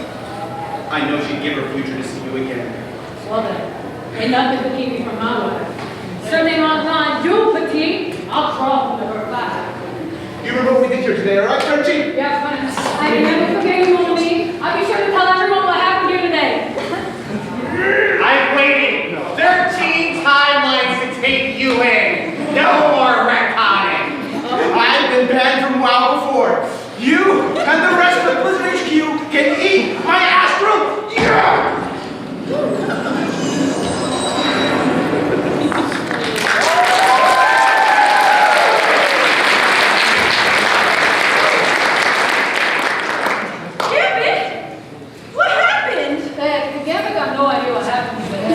I know she'd give her future to see you again. Well then, ain't nothing to keep me from my wife. Certainly on time, you petite. I'll crawl from the her back. You remember what we did here today, all right, Frenchie? Yeah, fine. I never forget you, Molly. I'll be sure to tell everyone what happened here today. I've waited 13 timelines to take you in. No more retconning. I've been banned from WoW before. You and the rest of Blizzard HQ can eat my astral. Yeah! Gambit? What happened? Hey, Gambit got no idea what happened today.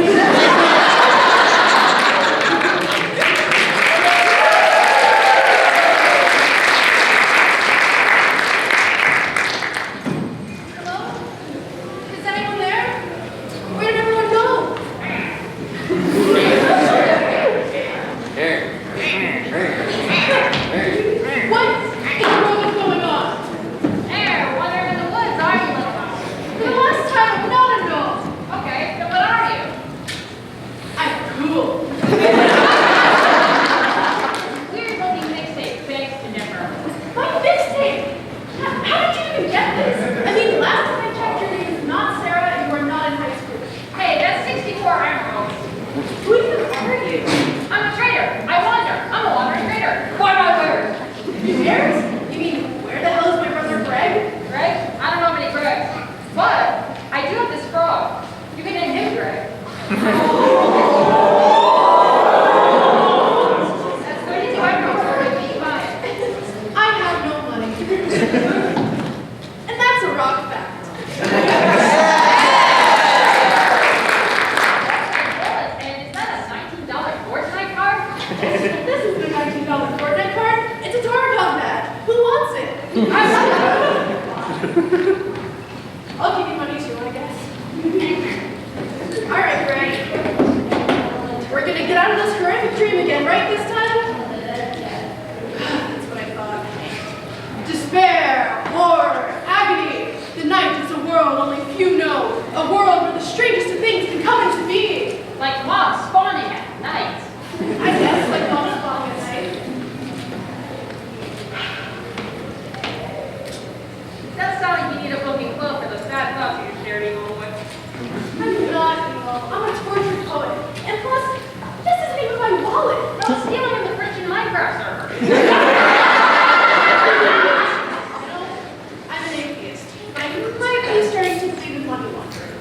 Is anyone there? Where did everyone go? What in the world is going on? There, wandering in the woods, are you, little mouse? For the last time, I'm not a gnome. Okay, then what are you? I'm cool. Weird looking mixtape, big sniffer. My mixtape! How did you even get this? I mean, last time I checked, your name is not Sarah and you are not in high school. Hey, that's 64 emeralds. Who even are you? I'm a trader. I wander. I'm a wandering trader. Why my word? Bears? You mean, where the hell is my brother Greg? Greg? I don't know many Gregs. But I do have this frog. You can name him Greg. That's 32 emeralds for a big buy. I have no money. And that's a rock fact. And is that a $19 Fortnite card? This isn't a $19 Fortnite card. It's a Tora-Con pad. Who wants it? I'll give you money too, I guess. Alright, Greg. We're gonna get out of this horrific dream again, right this time? That's what I thought. Despair, horror, agony. The night is a world only few know. A world where the strangest of things can come into being. Like mobs spawning at night. I guess, like mobs spawning at night. Does sound like you need a booking club for those sad thoughts you're sharing along with. I'm not evil. I'm a tortured poet. And plus, this isn't even my wallet. No stealing in the Christian Minecraft server. You know, I'm an atheist, but I might be starting to believe in money laundering.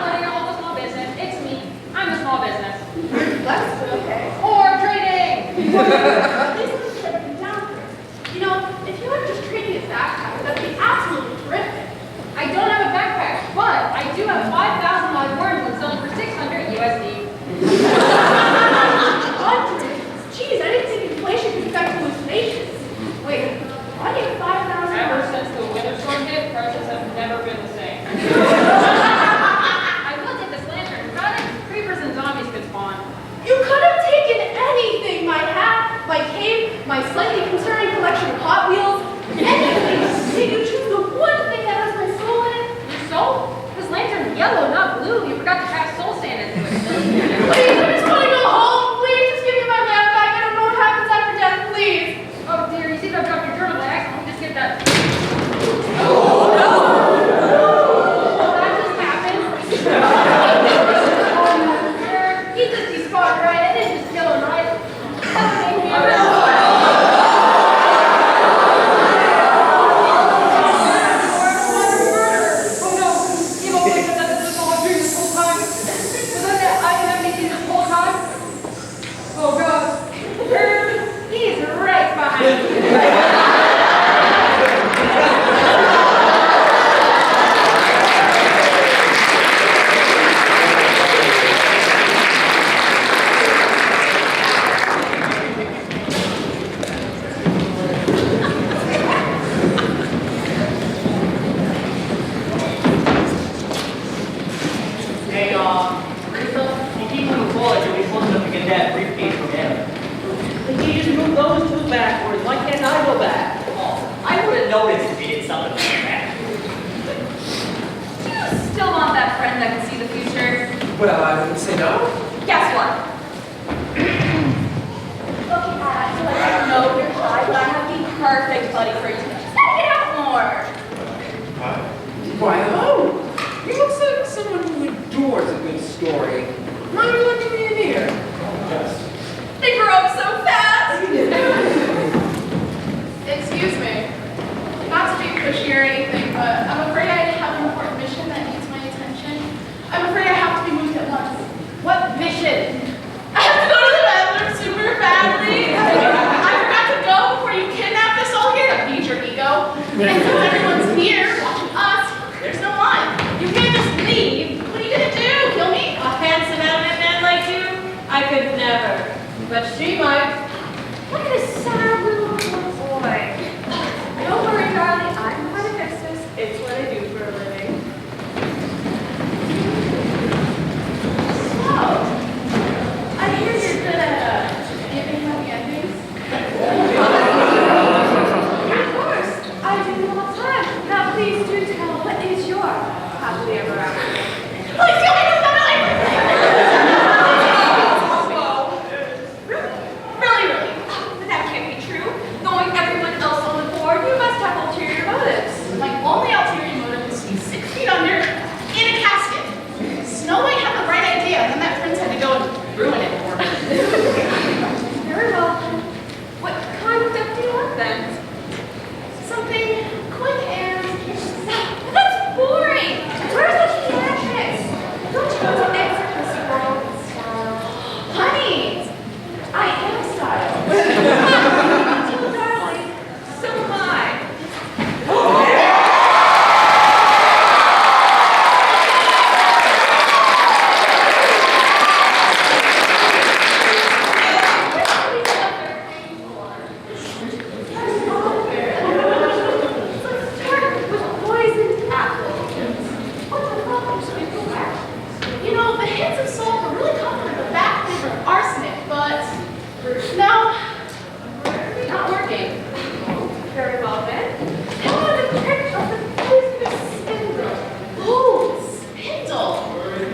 Letting all the small business. It's me. I'm the small business. That's okay. Or trading. At least we should have been down here. You know, if you were just trading a backpack, that'd be absolutely terrific. I don't have a backpack, but I do have 5,000 live worms and selling for 600 USD. Jeez, I didn't think inflation could affect hallucinations. Wait, why do you have 5,000? Ever since the winter storm hit, prices have never been the same. I will take this lantern. Got it? Creepers and zombies could spawn. You could have taken anything, my hat, my cape, my slightly concerning collection of Hot Wheels, anything. Did you choose the one thing that has my soul in it? Your soul? This lantern's yellow, not blue. You forgot to pack soul sand into it. Please, I just want to go home. Please, just give me my lamp back. I don't know what happens after death, please. Oh dear, you see that I dropped your journal by accident. Let me just get that. Oh, no. Well, I wouldn't say no. Guess what? Okay, I feel like I know you're shy, but I have the perfect buddy for you. Just gotta get out more. Why, hello. You look like someone who adores a good story. Mind you lending me an ear? Yes. They grow up so fast. Excuse me. Not to be pushy or anything, but I'm afraid I have an important mission that needs my attention. I'm afraid I have to be moved at once. What mission? I have to go to the bathroom super badly. I forgot to go before you kidnapped us all here. That feeds your ego. And since everyone's here watching us, there's no line. You can't just leave. What are you gonna do? Kill me? A handsome element man like you? I could never. But she might. Look at this sad little boy. Don't worry, darling. I know how to fix this. It's what I do for a living. So, I hear you're good at giving happy endings. Of course. I do them all the time. Now, please do tell what is your happily ever after? Please tell me what's that Really? But that can't be true. Knowing everyone else on the board, you must have ulterior motives. My only ulterior motive is to be 6 feet under in a casket. Snow White had the right idea, and then that prince had to go and ruin it for me. Very well. What kind of death do you want then? Something quick and... That's boring. Where's the theatrics? Don't you want to exit this world in style? Honey, I am style. Oh, darling, so am I. Let's start with poisoned apples. What the fuck is it? You know, the hints of salt were really comforting the back flavor of arsenic, but no, not working. Very well then. How about a trick of the poisonous spindle? Ooh, spindle.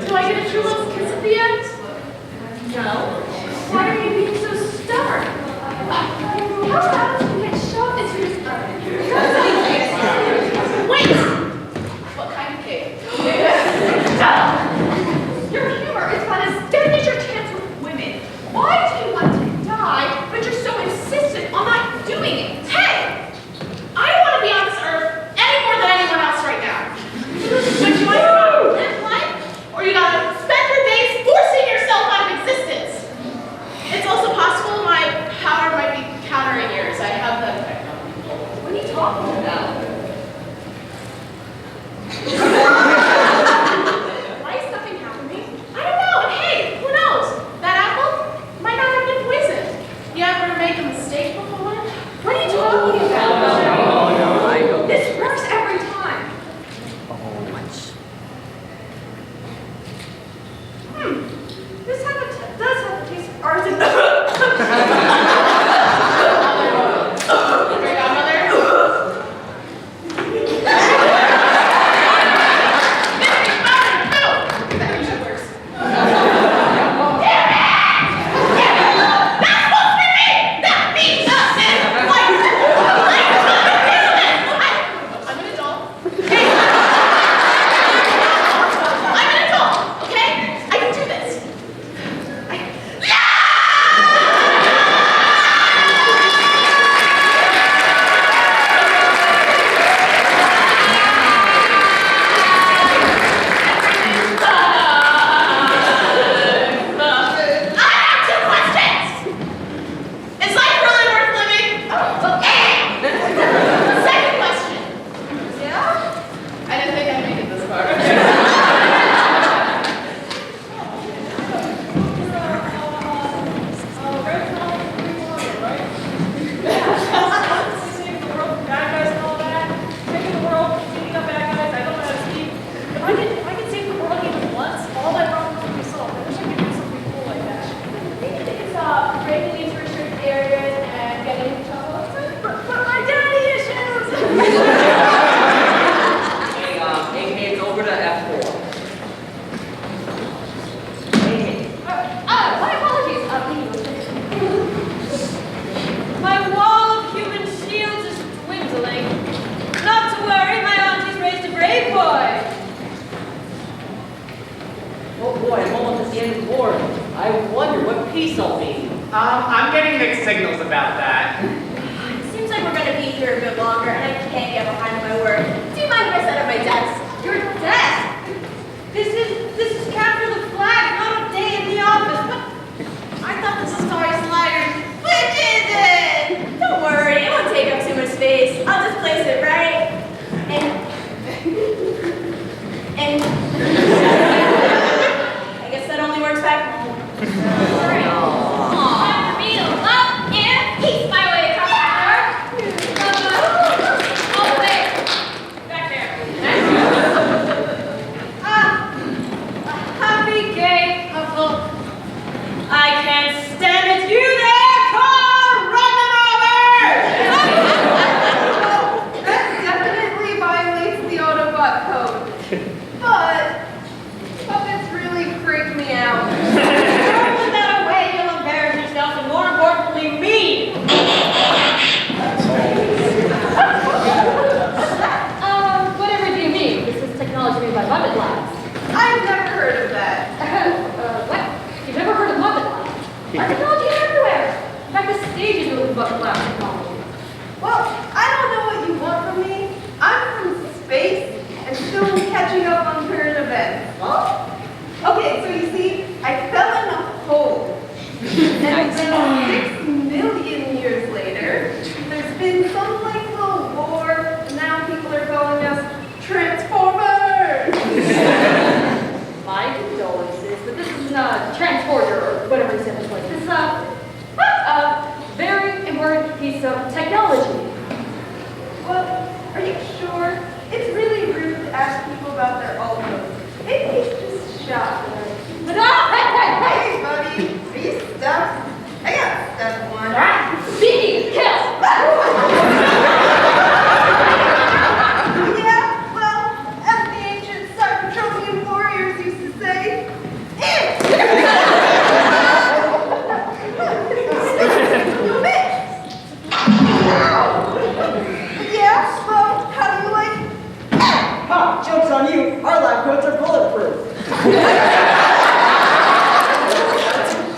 Do I get a true love's kiss at the end? No. Why are you being so stubborn? How about you get shoved into his oven? Wait! What kind of cake? Your humor is about as dead as your chance with women. Why do you want to die, but you're so insistent on not doing it? Hey! I don't want to be on this earth any more than anyone else right now. But you either gotta live life, or you gotta spend your days forcing yourself out of existence. It's also possible my power might be countering yours. I have that effect on people. What are you talking about? Why is nothing happening? I don't know, and hey, who knows? That apple might not have been poisoned. You ever make a mistake before? What are you talking about? This works every time. This does have a taste of arson. Your godmother? That usually works. Damn it! That's supposed to be me! That means nothing! I'm an adult. Hey! the end of the war. I wonder what peace I'll be. I'm getting mixed signals about that. Seems like we're gonna be here a bit longer, and I can't get behind my work. Do you mind if I set up my desk? Your desk? This is capture the flag, not a day in the office. But I thought this was Sorry Sliders. Which is it? Don't worry, it won't take up too much space. I'll just place it right. And I guess that only works back home. Alright. Time for me to love and peace my way across the floor. All the way back there. A happy gay couple. I can't stand it. You there, car! Run them over! That definitely violates the Autobot code. But puppets really freak me out. Don't put that away. You'll embarrass yourself, and more importantly, me. Whatever do you mean? This is technology made by Muppet Labs. I've never heard of that. What? You've never heard of Muppet Labs? Our technology is everywhere. In fact, the stage is with Muppet Labs technology. Well, I don't know what you want from me. I'm from space and still catching up on current events. Well, okay, so you see, I fell in a hole. And then 6 million years later, there's been some like little war, and now people are calling us Transformers. My condolences, but this is not a transporter or whatever you said this was. This is a very important piece of technology. Well, are you sure? It's really rude to ask people about their ultras. Maybe he's just shocked. But Hey, buddy, are you stuck? I got stuck one. Speaking, kill! Yeah, well, as the ancient Cybertronian warriors used to say, yeah, well, how do you like? Ha! Joke's on you. Our lab coats are bulletproof.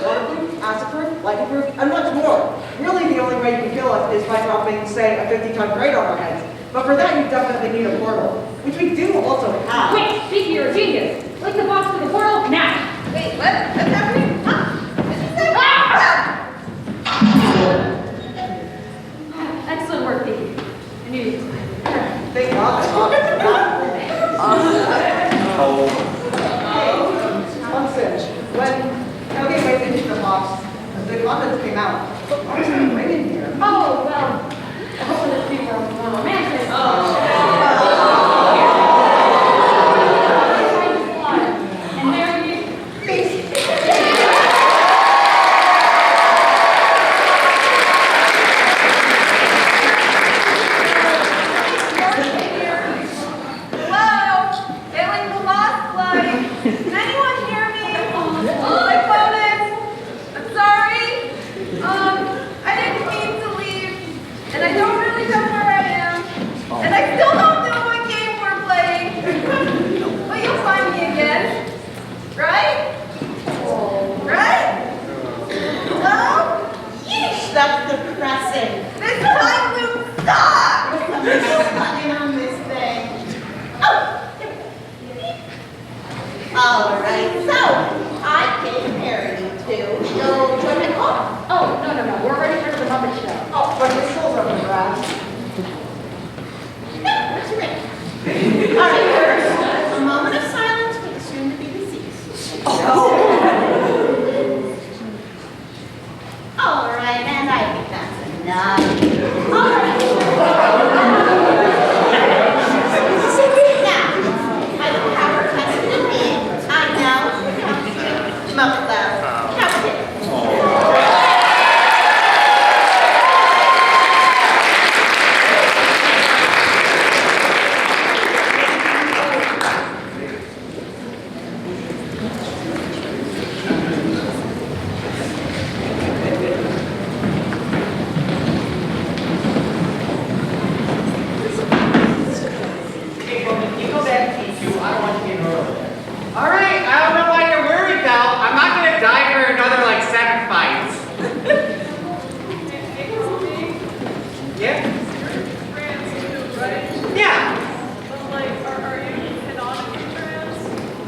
Waterproof, acid-proof, lightning-proof, and much more. Really, the only way you can kill us is by dropping, say, a 50-ton crate on our heads. But for that, you definitely need a portal, which we do also have. Wait, speak you're a genius. Link the box to the portal now. Wait, what? What's happening? Huh? What did you say? Excellent work, Pinky. I knew you. Thank God I thought of that. Unfinished. When Kelly went into the box, the contents came out. But why is it right in here? Oh, well, I hope this people are romantic.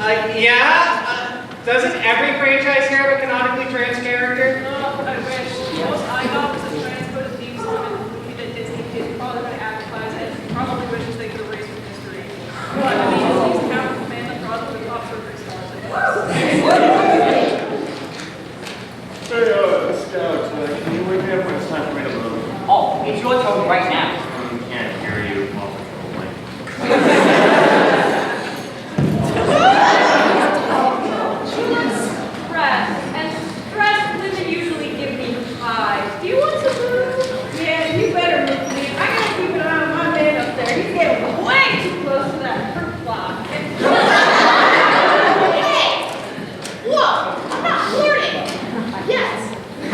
Yeah? Doesn't every franchise here have a canonically trans character? Oh, I wish. Most I got was a transposed theme song in a movie that Disney is probably going to advertise and probably wishes they could erase from history. But I mean, at least half the man that brought the top surgery stars. Hey, Scout, can you wake me up when it's time for me to move? Oh, it's your turn right now. I can't hear you while we're rolling. She looks stressed, and stressed women usually give me highs. Do you want to move? Yeah, you better move, please. I gotta keep an eye on my man up there. He's getting way too close to that fruit fly. Hey! Whoa! I'm not flirting! Yes!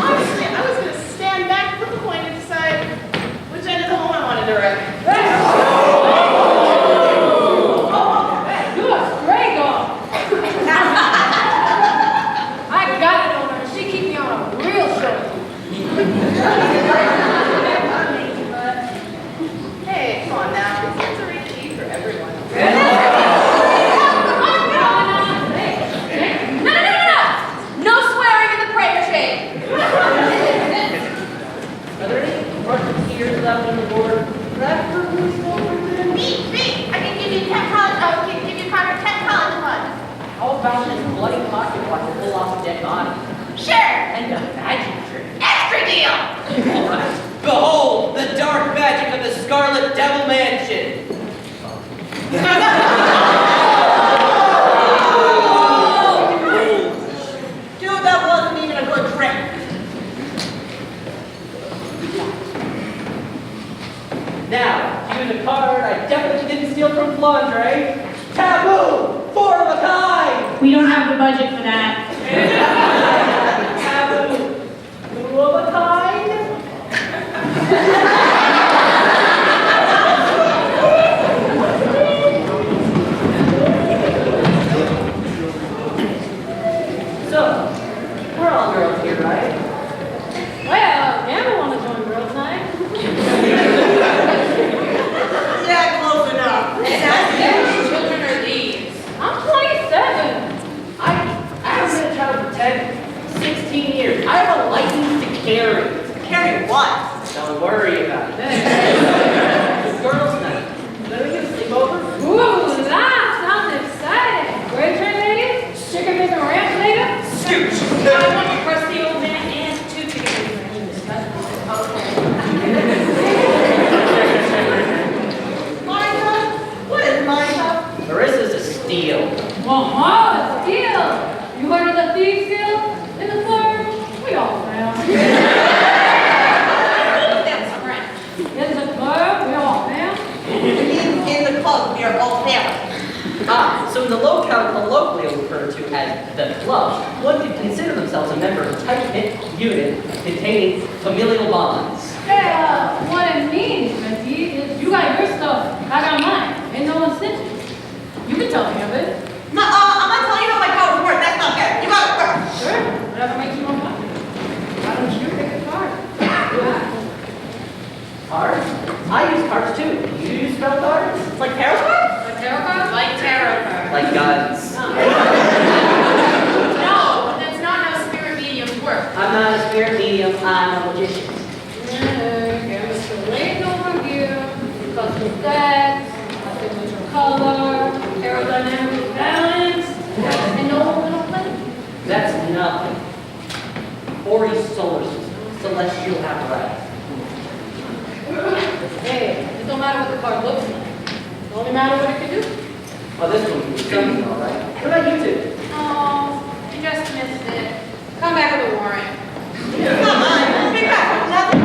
Honestly, I was gonna stand back from the point and decide which end of the home I wanted to wreck. Hey, you are stray dog. I got it on her. She keep me on a real show. Hey, come on now. It's a rated E for everyone. No swearing in the prayer chain. Are there any important tears left on the board? Me! I can give you 10 college, give you Carter 10 college funds. How about this bloody pocket watch to pull off a dead body? Sure! And a magic trick. Extra deal! All right. Behold, the dark magic of the Scarlet Devil Mansion. Dude, that wasn't even a good trick. Now, to use a card I definitely didn't steal from Flandre. Taboo! Four of a kind! We don't have the budget for that. Taboo! Two of a kind? So, we're all girls here, right? Well, Gamma want to join girls' night. Yeah, close enough. How many children are these? I'm 27. I've been a child for 10, 16 years. I have a license to carry. Carry what? Don't worry about it. It's girls' night. Let me get a sleepover. Ooh, that sounds exciting. Great train lady? Chicken bacon ranch later? Scooch! I want to press the old man and 2 chicken bacon ranch in this Martha? What is Martha? Marissa's a steal. Aha, steal! You heard of the thief steal? In the farm? We all found. That's French. In the club? We all found. In the club, we are all family. Ah, so in the locale colloquially referred to as the club, one could consider themselves a member of a tight-knit unit containing familial bonds. Yeah, what it means, Betty, is you got your stuff, I got mine. Ain't no one snitching. You can tell me of it. I'm not telling you how my powers work. That's not fair. You got it first. Sure, whatever makes you more happy. Why don't you pick a card? Cards? I use cards too. Do you use spell cards? Like tarot cards? Like tarot cards? Like tarot cards. Like guns. No, that's not how spirit mediums work. I'm not a spirit medium, I'm a magician. Chemistry laid overview, custom stats, a signature color, aerodynamic balance, and no orbital plane. That's nothing. 40 solar systems, celestial apparatus. Hey, it don't matter what the card looks like. It only matter what it can do. Oh, this one can do something, all right. What about you two? Oh, I just missed it. Come back with a warrant. Come on. Big back. Nothing.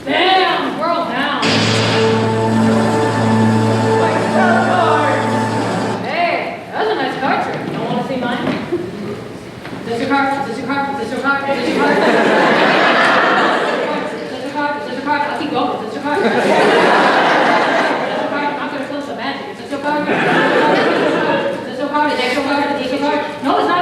Damn, we're all down. Hey, that was a nice card trick. Don't want to see mine? Is this your card? Is this your card? Is this your card? Is this your card? Is this your card? Is this your card? I'll keep going. Is this your card? Is this your card? I'm gonna close the magic. Is this your card? Is this your card? Is this your card? Is this your card? No, it's not.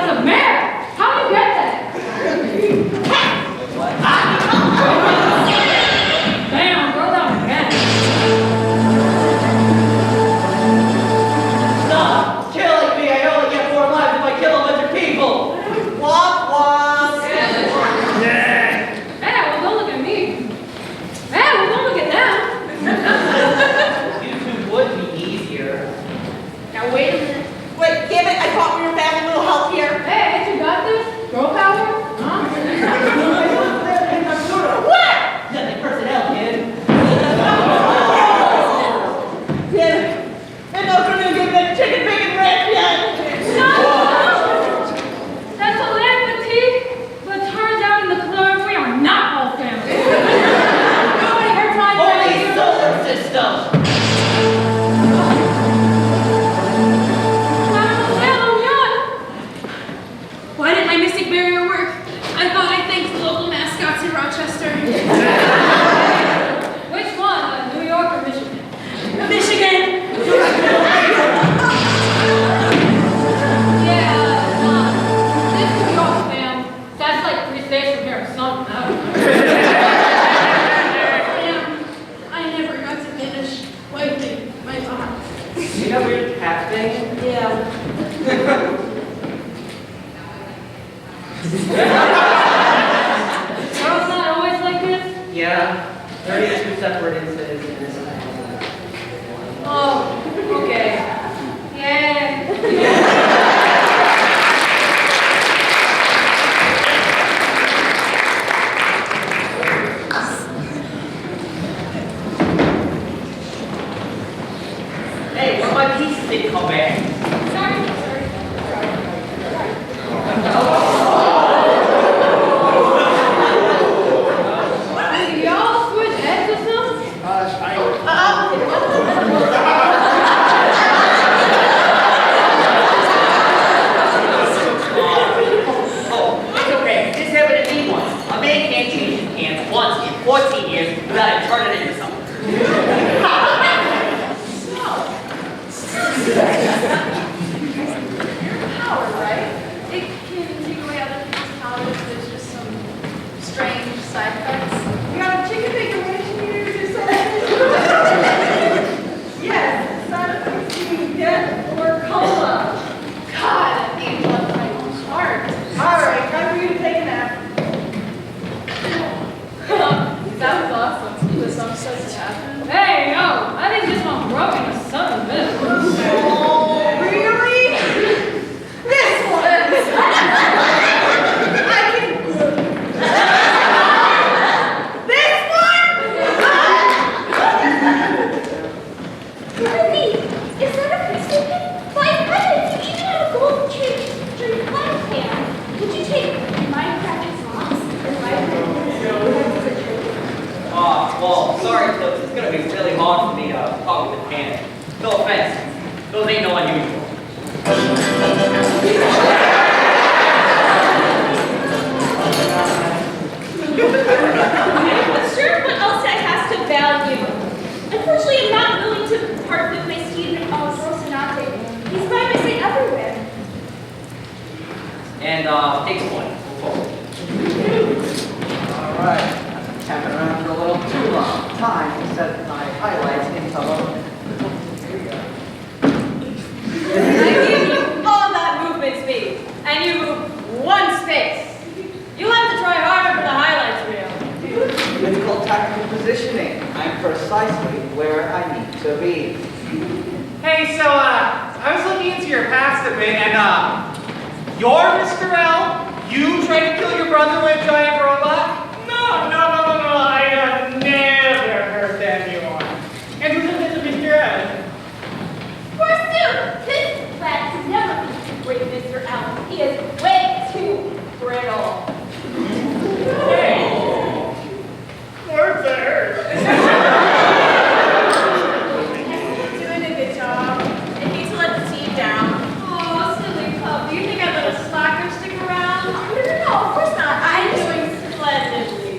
that weird cat thing? Yeah. Oh, it's not always like this? Yeah. 32 separate incidents in this house. Oh, okay. Yeah. Hey, one of my pieces didn't come back. Sorry. Y'all switch heads or something? Oh, it's okay. This happened to me once. A man can't change his pants once in 14 years without it turning into something. Power, right? It can take away other people's powers. There's just some strange side effects. You got a chicken bacon ranch meters or something? Yes, side effects mean death or coma. God, Angel, that's my heart. All right, time for you to take a nap. That was awesome. The song starts to happen. Hey, yo, I think this one's broken or something, but Really? This one! I can... This one? Really? Is that a pistol pin? 5 credits! You even have a gold tree flag pan. Would you take Minecraft socks and Minecraft? Well, sorry, Clips. It's gonna be really hard for me to talk with the panic. No offense. Those ain't no unusual. Sure, what else I has to value? Unfortunately, I'm not willing to part with my Steve Rosinante. He's by my side everywhere. And, takes one. All right. Haven't around for a little too long. Time to set my highlights in color. Here we go. I give you all that movement speed, and you move 1 space. You'll have to try harder for the highlights reel. It's called tactical positioning. I'm precisely where I need to be. Hey, so, I was looking into your past a bit, and, you're Mr. L? You tried to kill your brother with a giant robot? No, I never hurt anyone. And who did this, Mr. L? Forsooth, this lad can never be too great, Mr. Allen. He is way too brittle. Hey! Words that hurt. Doing a good job. I hate to let the team down. Oh, silly pup. Do you think I let a slacker stick around? No, of course not. I'm doing splendidly.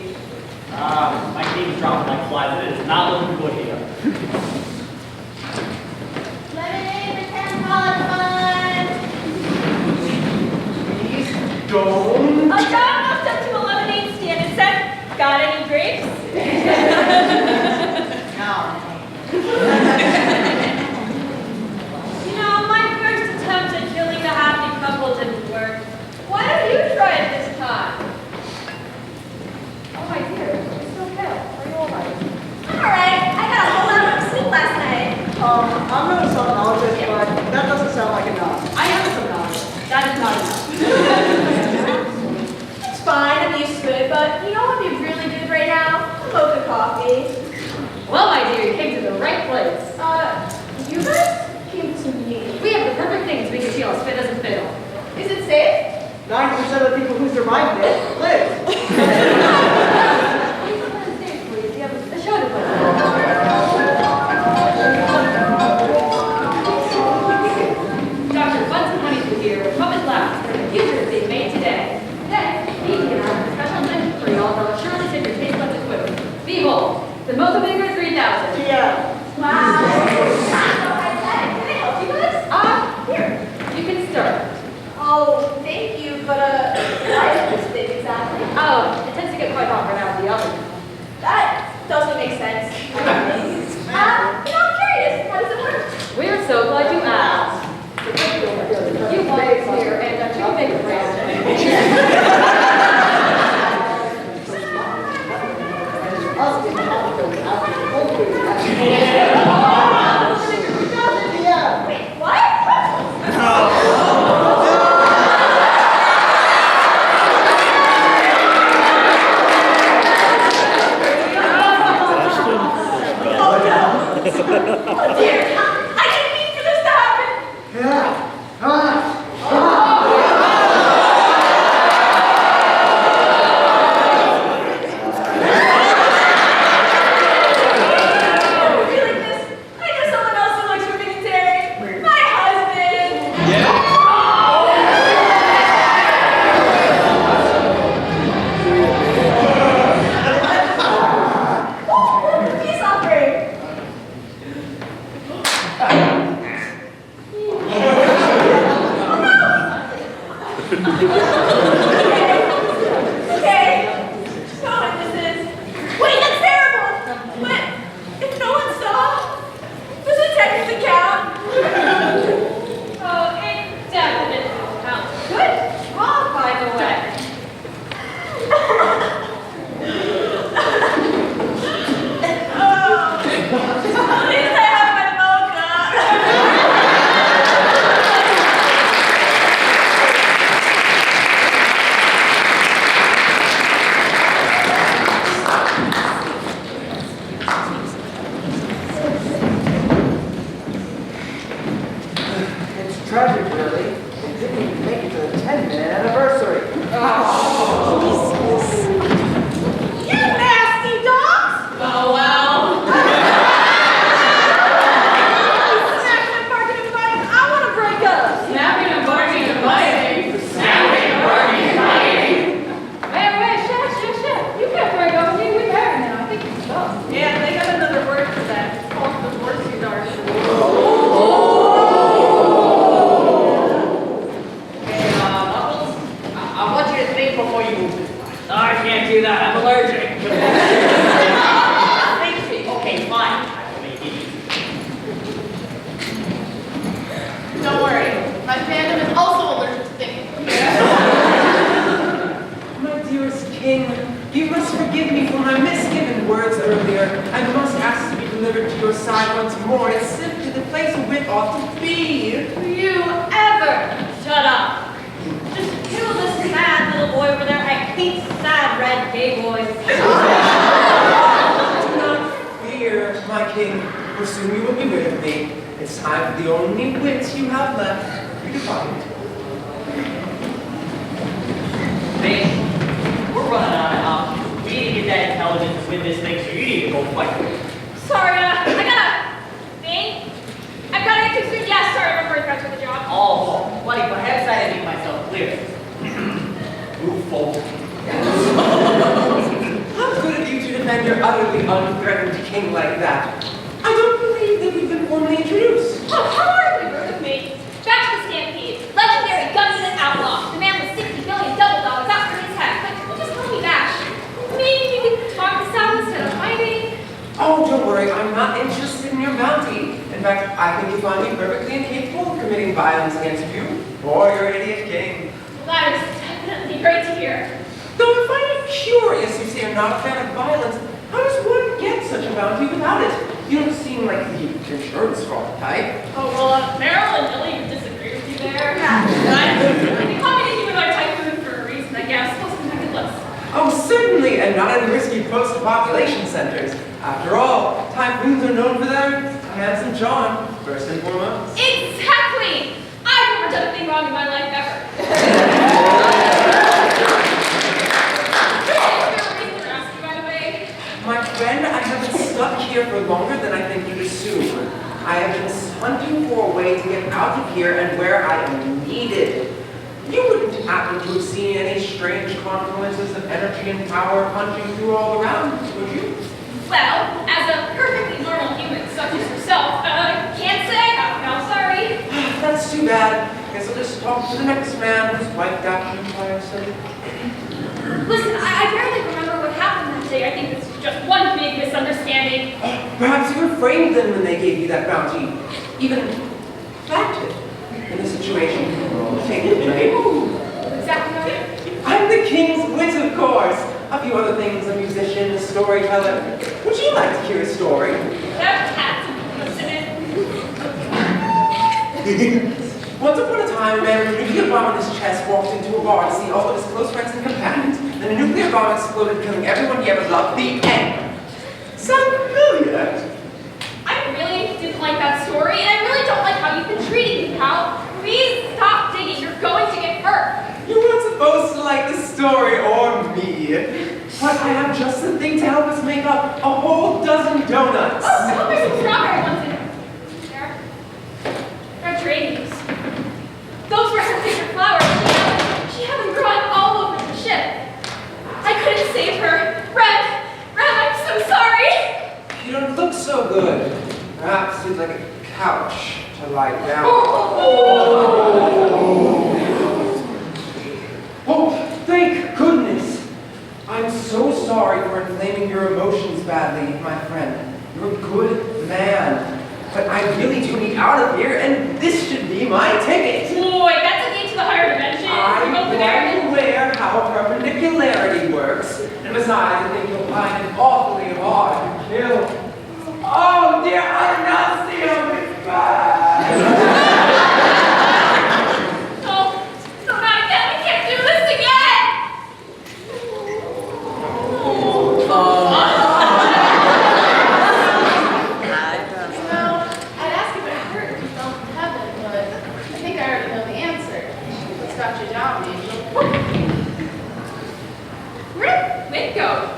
My team's dropping like flies. It is not looking good here. Lemonade for 10 fun. Please don't. A dog walked up to a lemonade stand and said, "Got any grapes?" No. You know, my first attempt at killing the happy couple didn't work. Why don't you try it this time? Oh, my dear, you're so pale. Are you all right? Alright, I got a whole hour of sleep last night. I'm no somnologist, but that doesn't sound like enough. I am a somnologist. That is not enough. It's fine, I'm used to it, but you know what would be really good right now? A mocha coffee. Well, my dear, you came to the right place. You guys came to me. We have the perfect things we can feel as fit as a fiddle. Is it safe? 90% of the people who survived it live. Please, you have a show to put on. Dr. Bunsen Honeydew here with Puppet Labs for the futures being made today. Today, Phoebe and I have a special mention for y'all that will surely send your taste buds a quiver. Behold, the Mocha Maker 3000. Yeah. Wow. Can I help you guys? Here, you can start. Oh, thank you, but why is this big? Okay. No witnesses. Wait, that's terrible. But if no one saw, does it technically count? Oh, it definitely counts. Good job, by the way. At least I have my mocha. It's tragic, really. They didn't even make it to the 10th anniversary. You nasty dogs! Oh, well. Snapping and barking and biting. I want to break up. Snapping and barking and biting. Snapping and barking and biting. Wait, chef. You can't break up with me. We're married now. I think it's tough. Yeah, they got another word for that. It's called divorce, you darling. Hey, Knuckles, I want you to think before you move this place. I can't do that. I'm allergic. Okay, fine. I will make it easy. Don't worry, my fandom is also allergic to thinking. My dearest king, you must forgive me for my misgiven words earlier. I must ask to be delivered to your side once more. It's simply the place where it ought to be. You ever shut up? Just kill this sad little boy over there. I hate sad red gay boys. Do not fear, my king, for soon you will be rid of me. It's time for the only wit you have left. Goodbye. Bitch, we're running out of options. We need to get that intelligence to win this thing, so you need to go fight. Sorry, I got a thing. I've got to get too soon. Yeah, sorry, I'm very friends with the job. Oh, buddy, perhaps I didn't make myself clear. Move forward. How good of you to defend your utterly unthreatened king like that. I don't believe that we've been formally introduced. Oh, how horribly rude of me. Back to the Stampede. Legendary gun unit outlaw. The man with 60 million double dogs after his head. But you just call me Bash. Maybe you could talk this out instead of fighting. Oh, don't worry, I'm not interested in your bounty. In fact, I think you find me perfectly incapable of committing violence against you or your idiot king. Well, that is definitely great to hear. Though I find it curious you say you're not a fan of violence, how does one get such a bounty without it? You don't seem like the insurance fraud type. Oh, well, Meryl and Lily would disagree with you there. They call me the humanoid typhoon for a reason, I guess. Plus, I'm good list. Oh, certainly, and not in risky post-population centers. After all, typhoons are known for their handsome charm, first and foremost. Exactly! I've never done a thing wrong in my life ever. Is there a reason for asking, by the way? My friend, I have been stuck here for longer than I think you'd assume. I have been hunting for a way to get out of here and where I am needed. You wouldn't happen to have seen any strange confluences of energy and power punching through all around, would you? Well, as a perfectly normal human such as yourself, can't say. I'm sorry. That's too bad. Guess I'll just talk to the next man who's wiped out the entire city. Listen, I barely remember what happened that day. I think this is just one big misunderstanding. Perhaps you refrained them when they gave you that bounty. Even acted in the situation. Take it away. Exactly. I'm the king's wit, of course. A few other things, a musician, a storyteller. Would you like to hear a story? That cat's in it. Once upon a time, a man with a nuclear bomb in his chest walked into a bar to see all of his close friends and companions. Then a nuclear bomb exploded, killing everyone he ever loved. The end. Sound familiar? I really didn't like that story, and I really don't like how you've been treating me, pal. Please stop digging. You're going to get hurt. You weren't supposed to like the story or me. But I have just the thing to help us make up a whole dozen donuts. Oh, I hope there's some strawberry ones in it. There. They're geraniums. Those were her favorite flowers. She had them growing all over the ship. I couldn't save her. Ren, I'm so sorry. You don't look so good. Perhaps you'd like a couch to lie down. Oh. for inflaming your emotions badly, my friend. You're a good man. But I really do need out of here, and this should be my ticket. Boy, that's a gate to the higher dimension. I'm You're both quite American. aware how perpendicularity works. And besides, I think you'll find it awfully hard to kill. Oh dear, Ignacio, goodbye! No, not again. We can't do this again. I'd ask if it hurt if you fell from heaven, but I think I already know the answer. What's got you down, Angel? Where'd Whit go?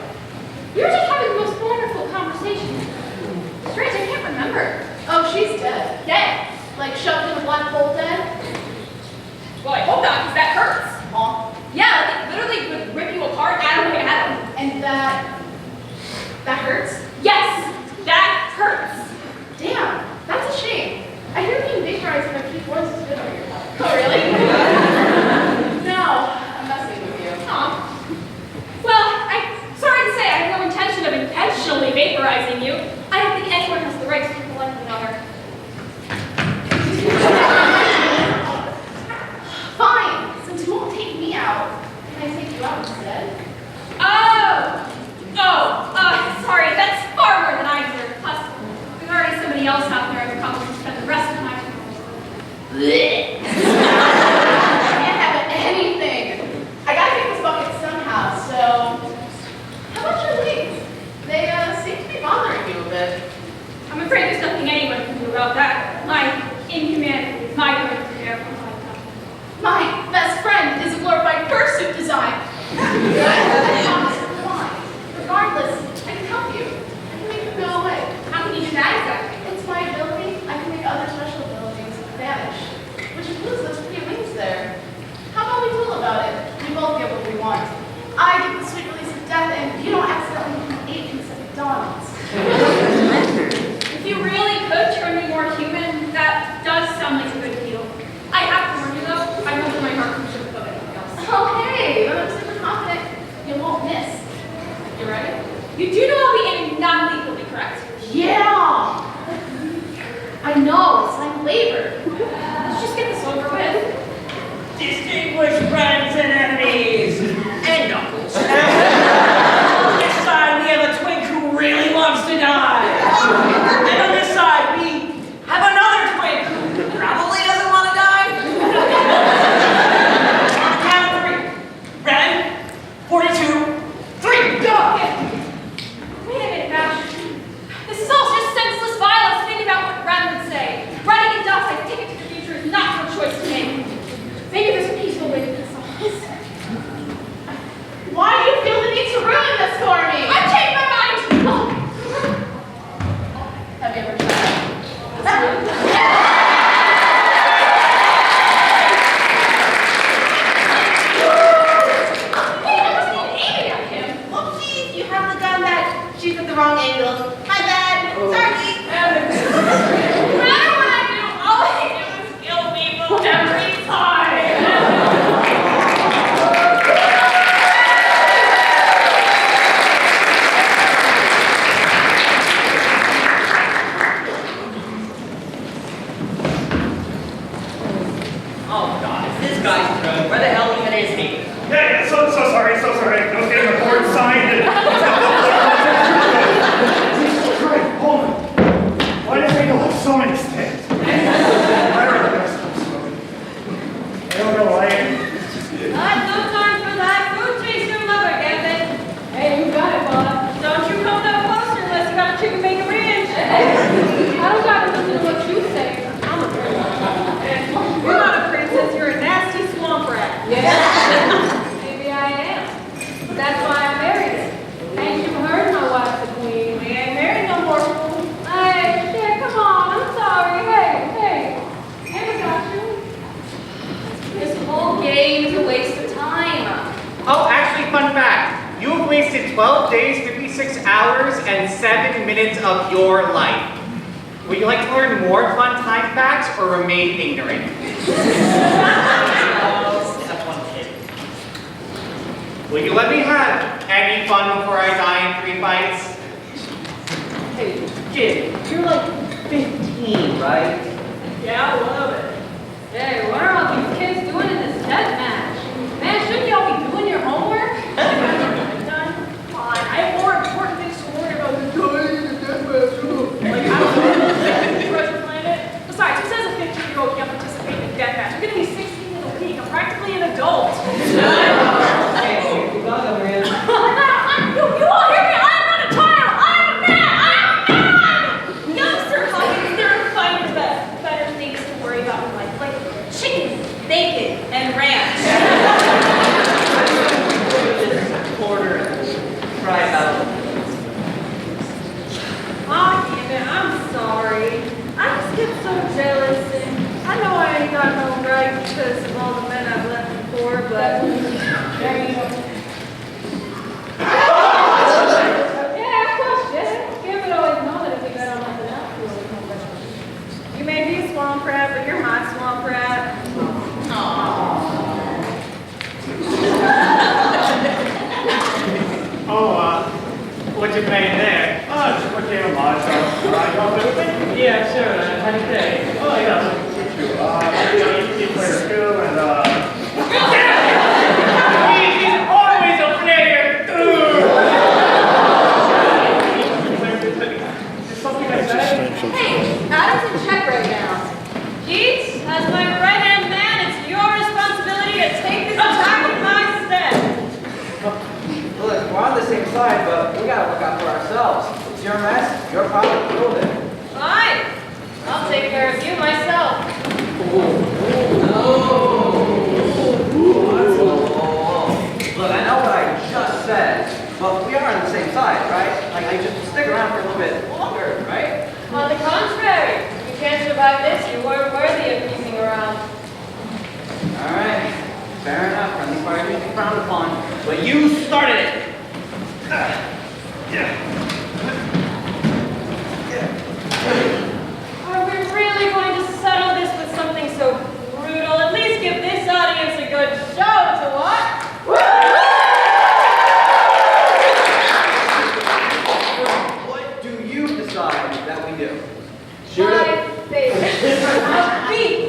We were just having the most wonderful conversation. Strange, I can't remember. Oh, she's dead. Dead. Like shoved in a black hole dead? Well, I hope not, because that hurts. Aw. Yeah, like it literally would rip you apart atom by atom. And that hurts? Yes, that hurts. Damn, that's a shame. I hear being vaporized in a few voices is good on your health. Oh, really? No, I'm messing with you. Aw. Well, I'm sorry to say I have no intention of intentionally vaporizing you. I don't think anyone has the right to take the life of another. Fine, since you won't take me out, can I take you out instead? Sorry, that's far more than I deserve. Plus, there's already somebody else out there I've probably spend the rest of my time with. I can't have anything. I gotta get this bucket somehow, so how about your legs? They seem to be bothering you a bit. I'm afraid there's nothing anyone can do about that. My inhumanity is my greatest fear. My best friend is a glorified fursuit design. I promise you're fine. Regardless, I can help you. I can make them go away. How can you do that exactly? It's my ability. I can make other special abilities vanish, which includes those pretty wings there. How about we duel about it? We both get what we want. I get the sweet release of death, and you don't accidentally become 8 pieces of McDonald's. If you really could turn me more human, that does sound like a good deal. I have to warn you though, I won't do my heart from sugar above anything else. Okay, I'm super confident you won't miss. You ready? You do know I'll be aiming non-lethally, correct? Yeah! I know, it's like labor. Let's just get this over with. Distinguished friends and enemies, and knuckles. On this side, we have a twink who really wants to die. And on this side, we have another twink who probably doesn't want to die. On the count of 3. Ready? 42, 3, go! Wait a minute, Mash. This is all just senseless violence. Think about what Ren would say. Writing in dust, I take it to the future is not your choice to make. Maybe there's a peaceful way to do this. Why do you feel the need to ruin this for me? I've changed my mind! Have you ever tried? Wait, I wasn't even aiming at him. Oopsies, you have the gun that shoots at the wrong angle. My bad. Sorry. No matter what I do, all I do is kill people every time. Oh God, this guy's drunk. Where the hell even is he? Yeah, so sorry. I was getting a report signed and... Christ, hold on. Why did they go so many steps? I don't know, I've no time for that food taster lover, Gavin. Hey, you got it, Bob. Don't you come no closer unless you got a chicken bacon ranch. I don't gotta listen to what you say. I'm a princess. You're not a princess, you're a nasty swamp rat. Yeah. Maybe I am. That's why I married her. Ain't you heard my wife's a queen? We ain't married no more. Hey, yeah, come on, I'm sorry. Hey, we got you. This whole game is a waste of time. Oh, actually, fun fact. You have wasted 12 days, 56 hours, and 7 minutes of your life. Would you like to learn more fun time facts or remain ignorant? Have fun, kid. Will you let me have any fun before I die in 3 fights? Hey, kid, you're like 15, right? Yeah, a little bit. Hey, what are all these kids doing in this death match? Man, shouldn't y'all be doing your homework? Done. Fine. I have more important things to worry about than dying in a death match. Like, I don't know. Treasure Planet. Besides, who says a 15-year-old can't participate in a death match? I'm going to be 16 in a week. I'm practically an adult. Hey, you got over here. You all hear me? I'm not a child. I'm a man. I'm a man. Youngster Hawkins, there are better things to worry about in life, like chicken, bacon, and ranch. Quarter. Try it out. Aw, damn it, I'm sorry. I just get so jealous, and I know I ain't got no right because of all the men I've left before, but there you go. Yeah, of course, Jess. Kim would always know that if you bet on nothing else, you always know better. You may be a swamp rat, but you're my swamp rat. What you paying there? Oh, just what came of mine, so right off everything? Yeah, sure, man. How do you pay? Oh, yeah, so you play school and, He's always a player, something like that. Hey, Adam's in check right now. Keats, as my right-hand man, it's your responsibility to take this attack in my stead. Look, we're on the same side, but we gotta look out for ourselves. It's your mess, your problem, deal with it. Fine. I'll take care of you myself. Look, I know what I just said, but we are on the same side, right? Like, I just stick around for a little bit longer, right? On the contrary, you can't survive this. You weren't worthy of keeping around. All right, fair enough. Friendly fire may be frowned upon, but you started it. Are we really going to settle this with something so brutal? At least give this audience a good show to watch. What do you decide that we do? My favorite. A beat.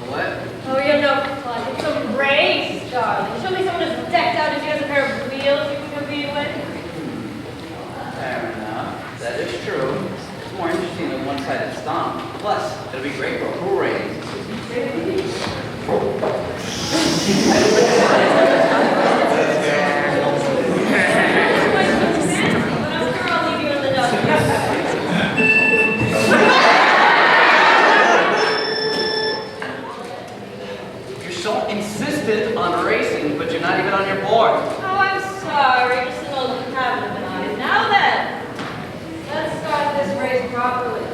What? Oh, you have no fun. It's a race, darling. Show me someone as decked out as you has a pair of wheels you can compete with. Fair enough. That is true. It's more interesting than one-sided stomp. Plus, it'll be great for a parade. You're so insistent on racing, but you're not even on your board. Oh, I'm sorry. Just an old habit of mine. Now then, let's start this race properly.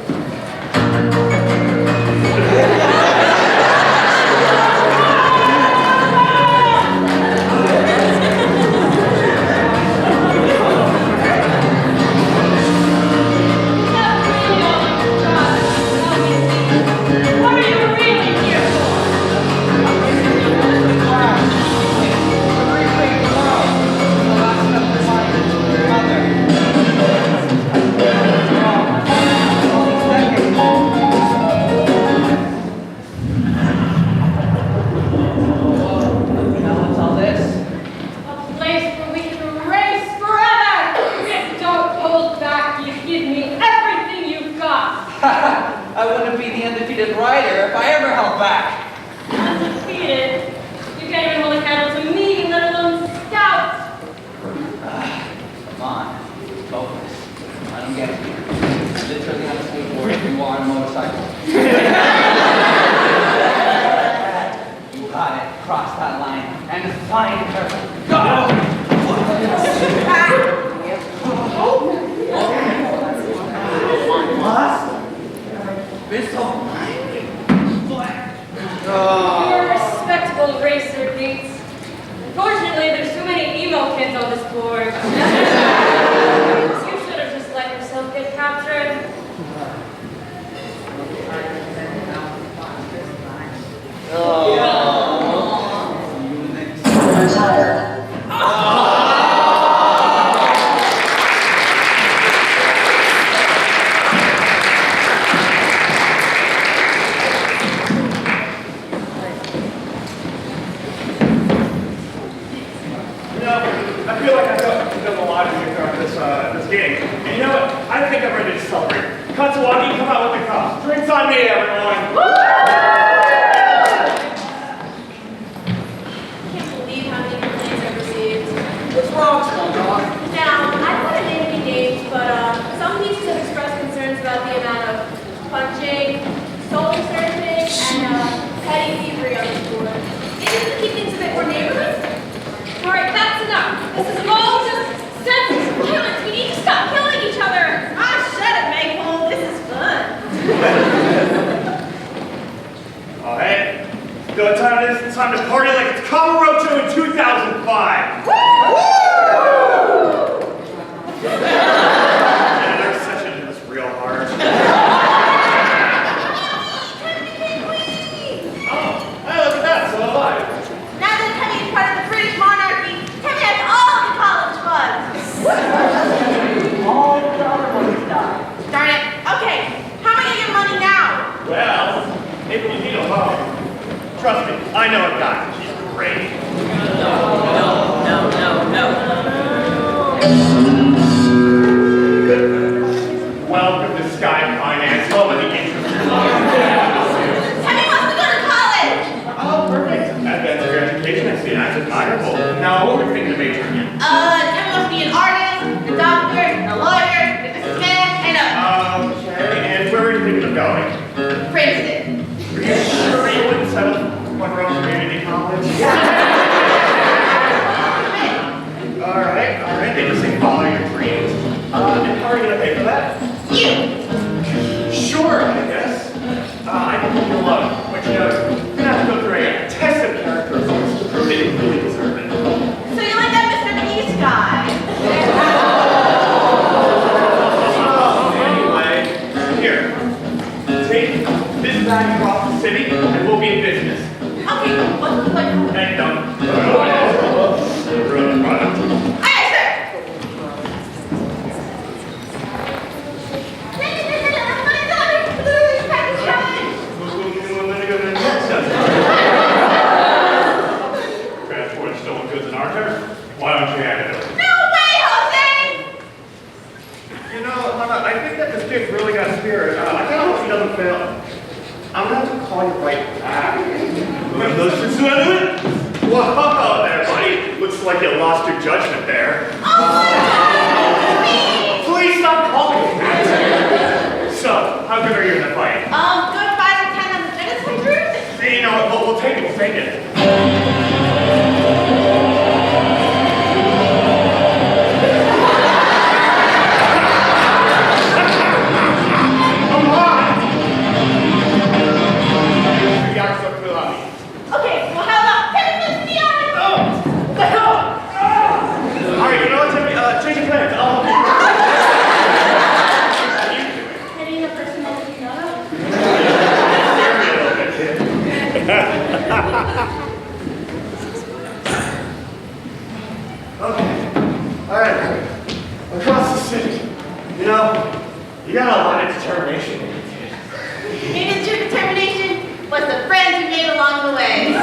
What are you really here for? I wouldn't be the undefeated rider if I ever held back. Undefeated? You can't even hold a candle to me, let alone scout. Come on, focus. I don't get it. Literally on a skateboard if you are on a motorcycle. You got it. Cross that line and find her. Go! Been so You're a respectable racer, Gates. Unfortunately, there's too many emo kids on this board. You should have just let yourself get captured. Oh. maybe agree on this board. Maybe we can keep things a bit more neighborly. All right, that's enough. This is all just senseless violence. We need to stop killing each other. Ah, shut it, Maypole. This is fun. Oh, hey. You know what time it is? It's time to party like it's Camarocho in 2005. Yeah, there's such a this real hard. Oh, hey, look at that. So am I. Now that Timmy is part of the British monarchy, Timmy has all the college funds. All the other ones died. Darn it. Okay, how am I gonna get money now? Well, if you need a loan, trust me, I know a guy. He's great. No. Welcome to Sky Finance. What would the interest Timmy wants to go to college. Oh, perfect. That's your education. I see. That's admirable. No, we're thinking of majoring in. Timmy wants to be an artist, a doctor, a lawyer, a businessman, and a Okay, and where are you thinking of going? Princeton. Are you sure you wouldn't settle for Monroe Community College? All right. They just say follow your dreams. And how are you going to pay for that? You. Sure, I guess. I can help you alone. But you know, you're going to have to go through a test of character to prove that you really deserve it. So you like that Mr. Peace guy? Anyway, here. Take this bag across the city, and we'll be in business. Okay, what looks like? Hey, don't. Ruin the product. Aye, sir. Transport stolen goods in our turn? Why don't you hand it over? No way, Jose! You know, Hannah, I think that this kid's really got spirit. I kind of hope he doesn't fail. I'm going to have to call you right back. Remember those for whoa there, buddy. Looks like you lost your judgment there. Please stop calling me that. So, how good are you in the fight? Good 5 to 10 on the tennis players. You know what, we'll take it, Okay, well how about 10 minutes beyond? What the hell? All right, you know what, Timmy? Change your plans. I'll help you. Any other personality not? Okay. All right. Across the city. You know, you got a lot of determination. Maybe the true determination was the friends we made along the way.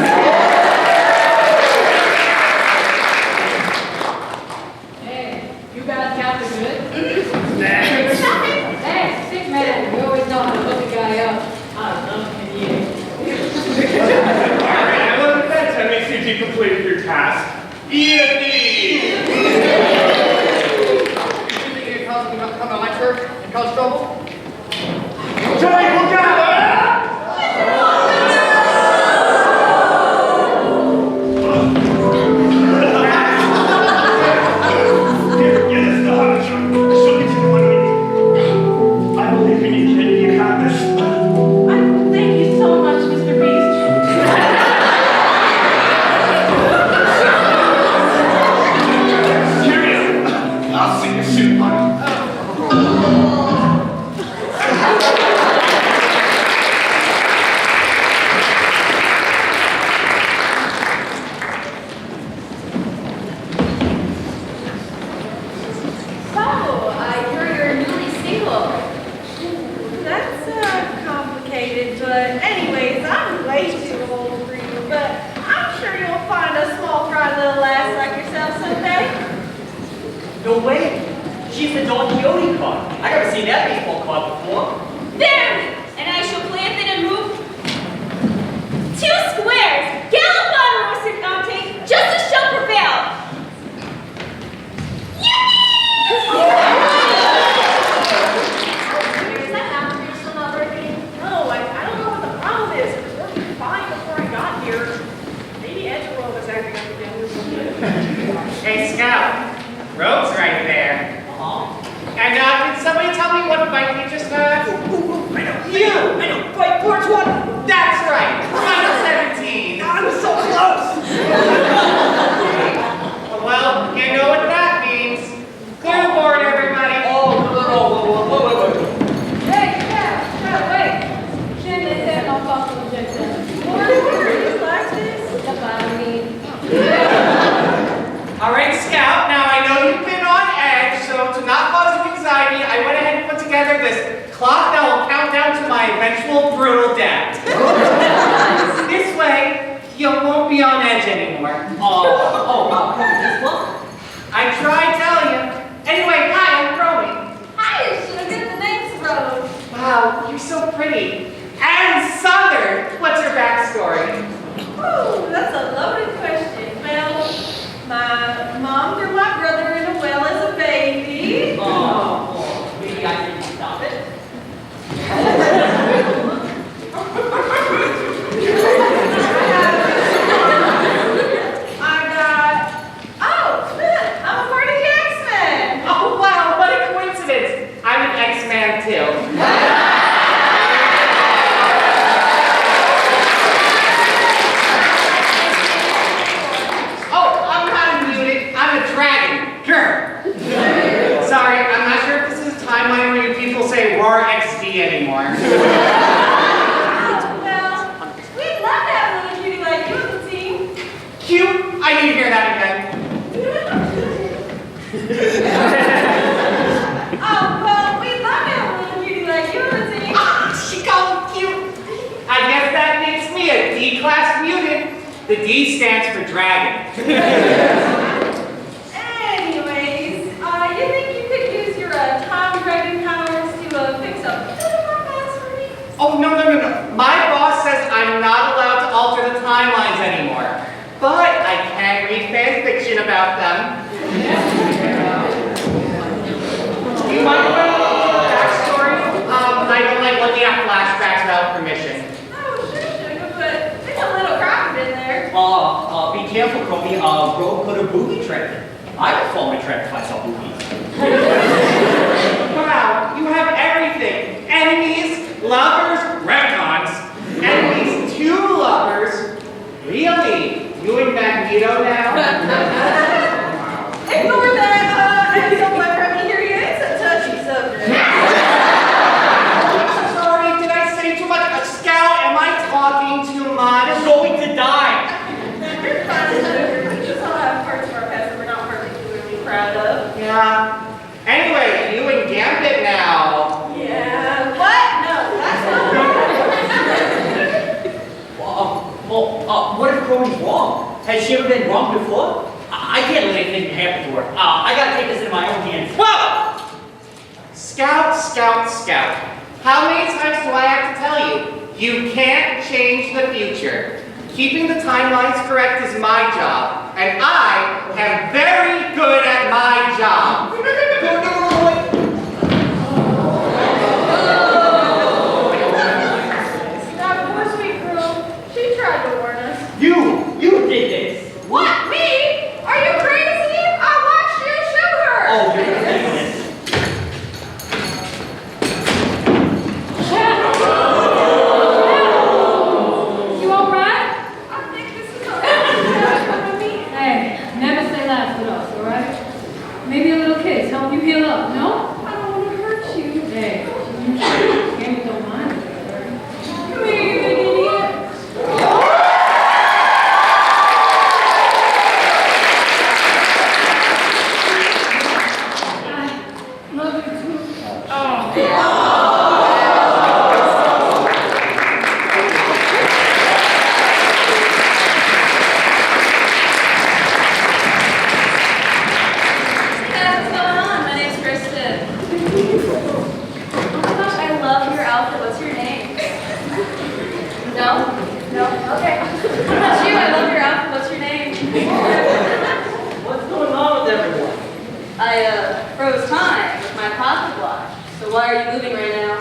Hey, you guys got the good? Next. Hey, sick man, you always know how to hook a guy up. I love you. All right, and look at that, Timmy. Seems you completed your task. EFD! You think you can come to lecture and cause trouble? Johnny, look out! Here, get this dog. She'll get you the money you need. I believe in you, kid. You got this. Thank you so much, Mr. Beast. Cheerio. I'll see you soon, honey. So, I hear you're newly single. That's complicated, but anyways, I'm way too old for you, but I'm sure you'll find a small fry little lass like yourself someday. No way. She's the Don Quixote card. I never seen that baseball card before. There! And I shall plant it and move 2 squares. Gallop on, Rocinante. Justice shall prevail. Is that after you're still not working? No, I don't know what the problem is. It was working fine before I fight we just had? I know. Fight Forge 1. That's right. Final 17. I'm so close. Well, you know what that means. Clear the board, everybody. Wait. Hey, yeah, wait. Shouldn't they say no possible objection? All right, Scout. Now I know you've been on edge, so to not cause you anxiety, I went ahead and put together this clock that will count down to my eventual brutal death. This way, you won't be on edge anymore. Wow. I tried telling you. Anyway, hi, I'm Crowley. Hi, should I get the names wrong? Wow, you're so pretty. And Southern. What's your backstory? Oh, that's a loaded question. Well, my mom threw my brother in a well as a baby. Maybe I can stop it. I'm a part of the X-Men. Oh, wow, what a coincidence. I'm an X-Man, too. Oh, I'm not muted. I'm a dragon. Sure. Sorry, I'm not sure if this is a timeline where you people say roar XD anymore. Well, we'd love to have a little cutie like you on the team. Cute? I need to hear that again. Well, we'd love to have a little cutie like you on the team. She called me cute. I guess that makes me a D-class mutant. The D stands for dragon. Anyways, you think you could use your time dragon powers to fix up more mess for me? Oh, no. My boss says I'm not allowed to alter the timelines anymore. But I can read fan fiction about them. Do you mind if I look into your backstory? I don't like looking at flashbacks without permission. Oh, sure, but it's a little crowded in there. Be careful, Crowley. Rogue could have booby trapped him. I would fall in a trap if I saw boobies. Wow, you have everything. Enemies, lovers, retcons. Enemies, 2 lovers. Really? You and Magneto now? Ignore that. I don't let her hear you. It's a touchy subject. Sorry, did I say too much? Scout, am I talking too much? You're going to die. You're fine. We just all have parts of our past that we're not particularly proud of. Yeah. Anyway, you and Gambit now. Yeah. What? No, that's not What if Crowley's wrong? Has she ever been wrong before? I can't let anything happen to her. I gotta take this into my own hands. Whoa! Scout. How many times do I have to tell you? You can't change the future. Keeping the timelines correct is my job, and I am very good at my job. That poor sweet girl. She tried to warn us. You did this. What? Me? Are you crazy? I watched you shoot her. Oh, you're ridiculous. You alright? I think this is a Hey, never say last with us, alright? Maybe a little kiss, help you heal up, no? I don't want to hurt you. Hey, Amy don't mind. Come here, you big idiot. Love you too. What's going on? My name's Kristen. Oh my gosh, I love your outfit. What's your name? No? No? Okay. What about you? I love your outfit. What's your name? What's going on with everyone? I froze time with my pocket watch. So why are you moving right now?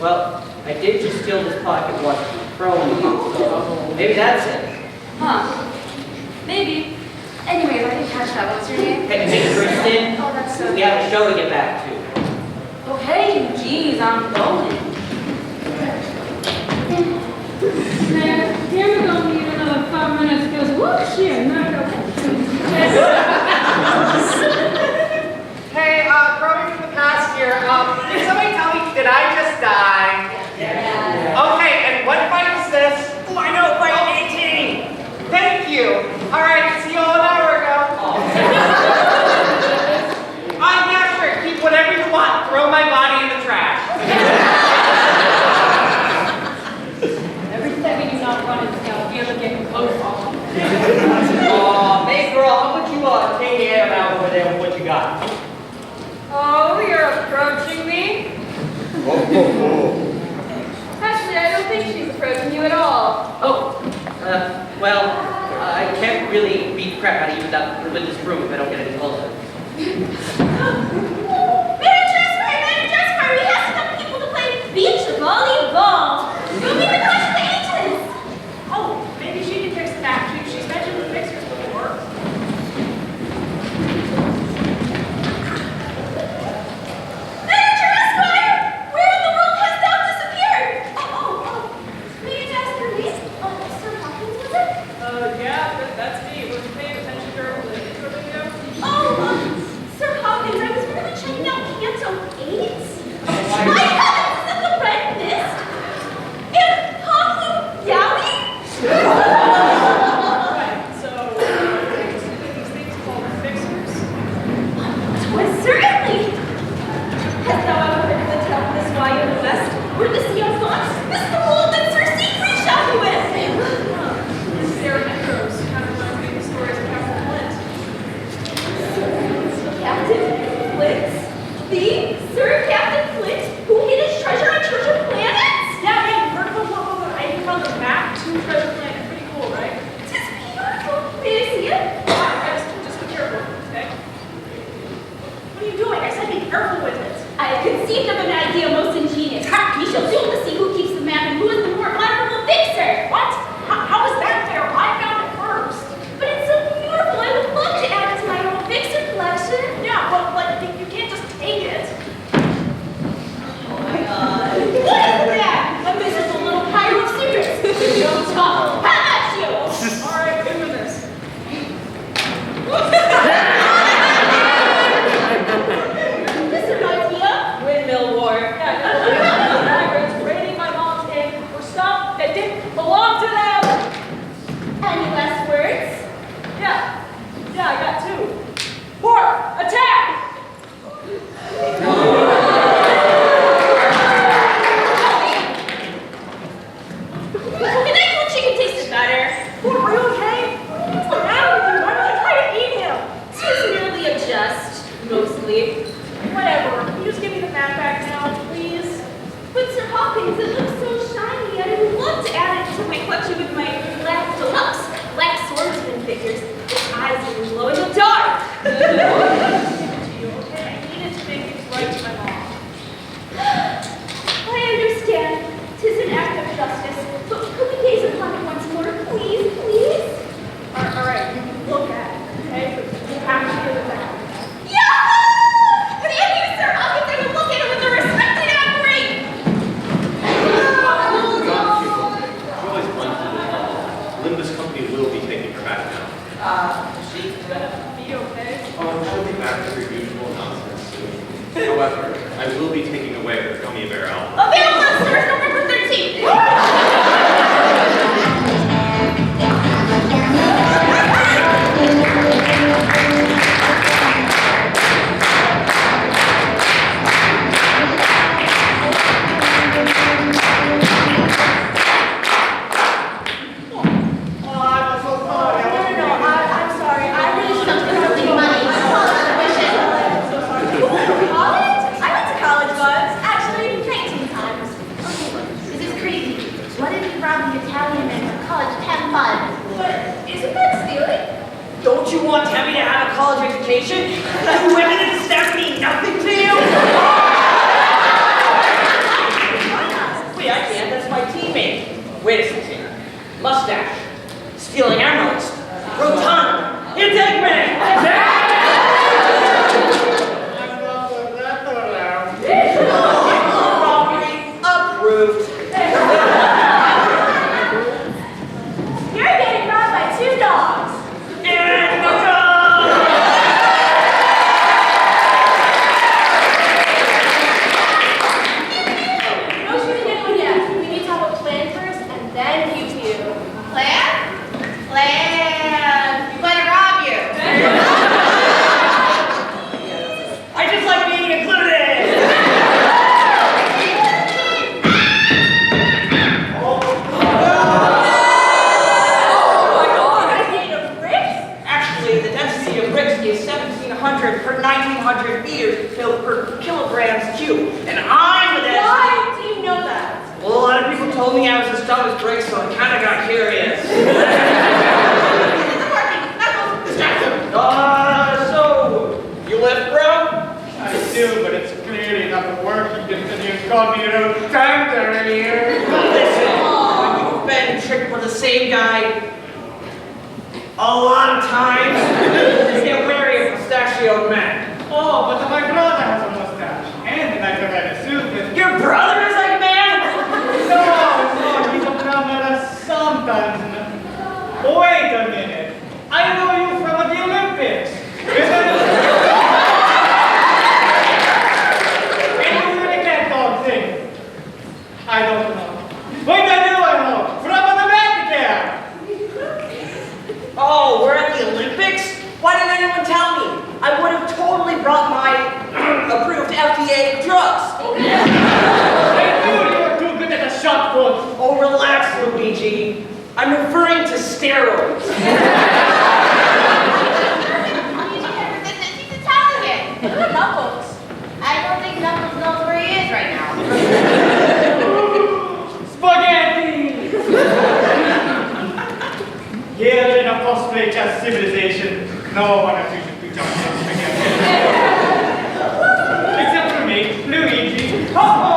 Well, I did just steal this pocket watch from Crowley, so maybe that's it. Huh. Maybe. Anyways, I didn't catch that. What's your name? Hey, Kristen, Oh, that's so we have a show to get back to. Okay. Hey, geez, I'm going. Man, here we don't need another 5 minutes because whoops, yeah, knock out. Hey, growing from the past here, did somebody tell me, did I just die? Yeah. Okay, and what fight is this? Oh, I know, fight 18! Thank you. All right, see you all an hour ago. Yeah, sure, keep whatever you want. Throw my body in the trash. Every second you not running, Scout, we are getting closer. Hey girl, how about you take the air out over there with what you got? Oh, you're approaching me? Actually, I don't think she's approaching you at all. Well, I can't really beat the crap out of you with this broom if I don't get any closer. Manager, we have some people to play beach volleyball. Go meet the class of the ages. Oh, maybe she can fix the back too. She's mentioned the fixers before. Manager Esquire, where in the world has thou disappeared? May I ask your name? Sir Hawkins, was it? Yeah, that's me. Was you paying attention to her intro video? Sir Hawkins, I was really checking out Canto 8. My heavens, is that the red mist? And Haku Yowie? Right, so, these things called fixers. Well, certainly. Hast thou ever heard of the tale of this why in the West, where the sea of thoughts, Mr. Mold and Sir Siegfried shall be with? They're echoes, kind of reminds me of the stories of Captain Flint. Captain Flint? Sir Captain Flint, who hid his treasure on Treasure Planets? Yeah, man, you heard of them? I found the map to Treasure Planet. Pretty cool, right? Tis beautiful. May I see it? Guys, just be careful, okay? What are you doing? I said be careful with it. I have conceived of an idea most ingenious. We shall soon to see who keeps the map and who is the more honorable fixer. What? How is that fair? I found it first. But it's so beautiful. I would love to add it to my own fixer collection. Yeah, but like you can't just take it. Oh my God. What is that? A miserable little pile of secrets. Don't talk. How about you? All right, into this. This reminds me of windmill war. Yeah, raiding my mom's egg for stuff that didn't belong to them. Any last words? Yeah, I got two. Pork, attack! And I thought chicken tasted better. Pork, are you okay? What's the matter with you? Why don't you try to eat him? Tis merely a jest, mostly. Whatever. Can you just give me the map back now, please? But Sir Hawkins, it looks so shiny, and I would love to add it to my collection with my deluxe black swordsman figures. Its eyes will glow in the dark. Give it to you, okay? I need it to make things right to my mom. I understand. 'Tis an act of justice, but could we gaze upon it once more, please, please? All right, you can look at it, okay? But you have to give it back. Yahoo! Thank you, Sir Hawkins. I will look at it with the respect and admiration. Joy's run through the tunnel. Limbus Company will be taking her back now. She's gonna be okay. Oh, she'll be back to her usual nonsense soon. However, I will be taking away her gummy bear album. Available on stores November 13th. I'm sorry. I really should have taken money. College? I went to college once. Actually, 19 times. This is crazy. What if you robbed the Italian man for college pen fund? But isn't that stealing? Don't you want Tammy to have a college education? You women in staff mean nothing to you? Wait, I can't. That's my teammate. Wait a second. Mustache. Stealing emeralds. Rotund. Integrity. I'm not with that around. just stopped his brakes, so I kind of got curious. So, you lift, bro? I do, but it's clearly not the working distance incognito center here. Listen, you've been tricked by the same guy a lot of times. Just get wary of mustachioed men. Oh, but my brother has a mustache. And I could have a suit with... Your brother is like a man? No, he's a plumber sometimes. Wait a minute. I know you from the Olympics. And you really can't talk thing. I don't know. Wait, I know. From the Vatican. Oh, we're at the Olympics? Why didn't anyone tell me? I would have totally brought my approved FDA drugs. I knew you were too good at the shot put. Oh, relax, Luigi. I'm referring to steroids. He's Italian. Look at Knuckles. I don't think Knuckles knows where he is right now. Spaghetti! Here in a post-nature civilization, no one of you should be talking spaghetti. Except for me, Luigi. Ho ho!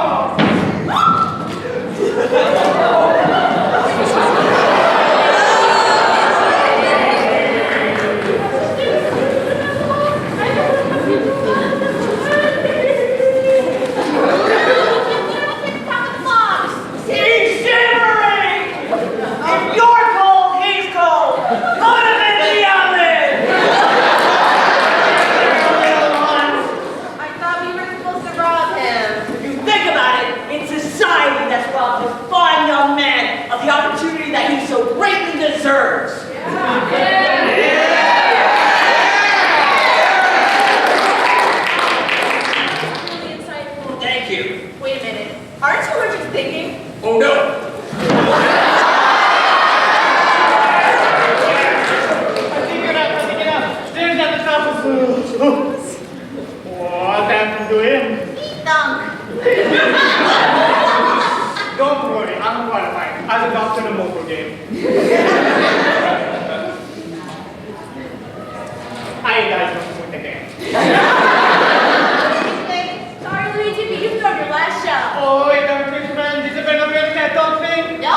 Deserves. Really insightful. Thank you. Wait a minute. Aren't you what you're thinking? Oh no. I think it up. There's at the top of what happened to him? He stunk. Don't worry, I'm qualified as a doctor in a mobile game. I guys don't win the game. Sorry, Luigi, but you've done your last shot. Oh, wait, I'm big friend. Is it better than that dog thing? No.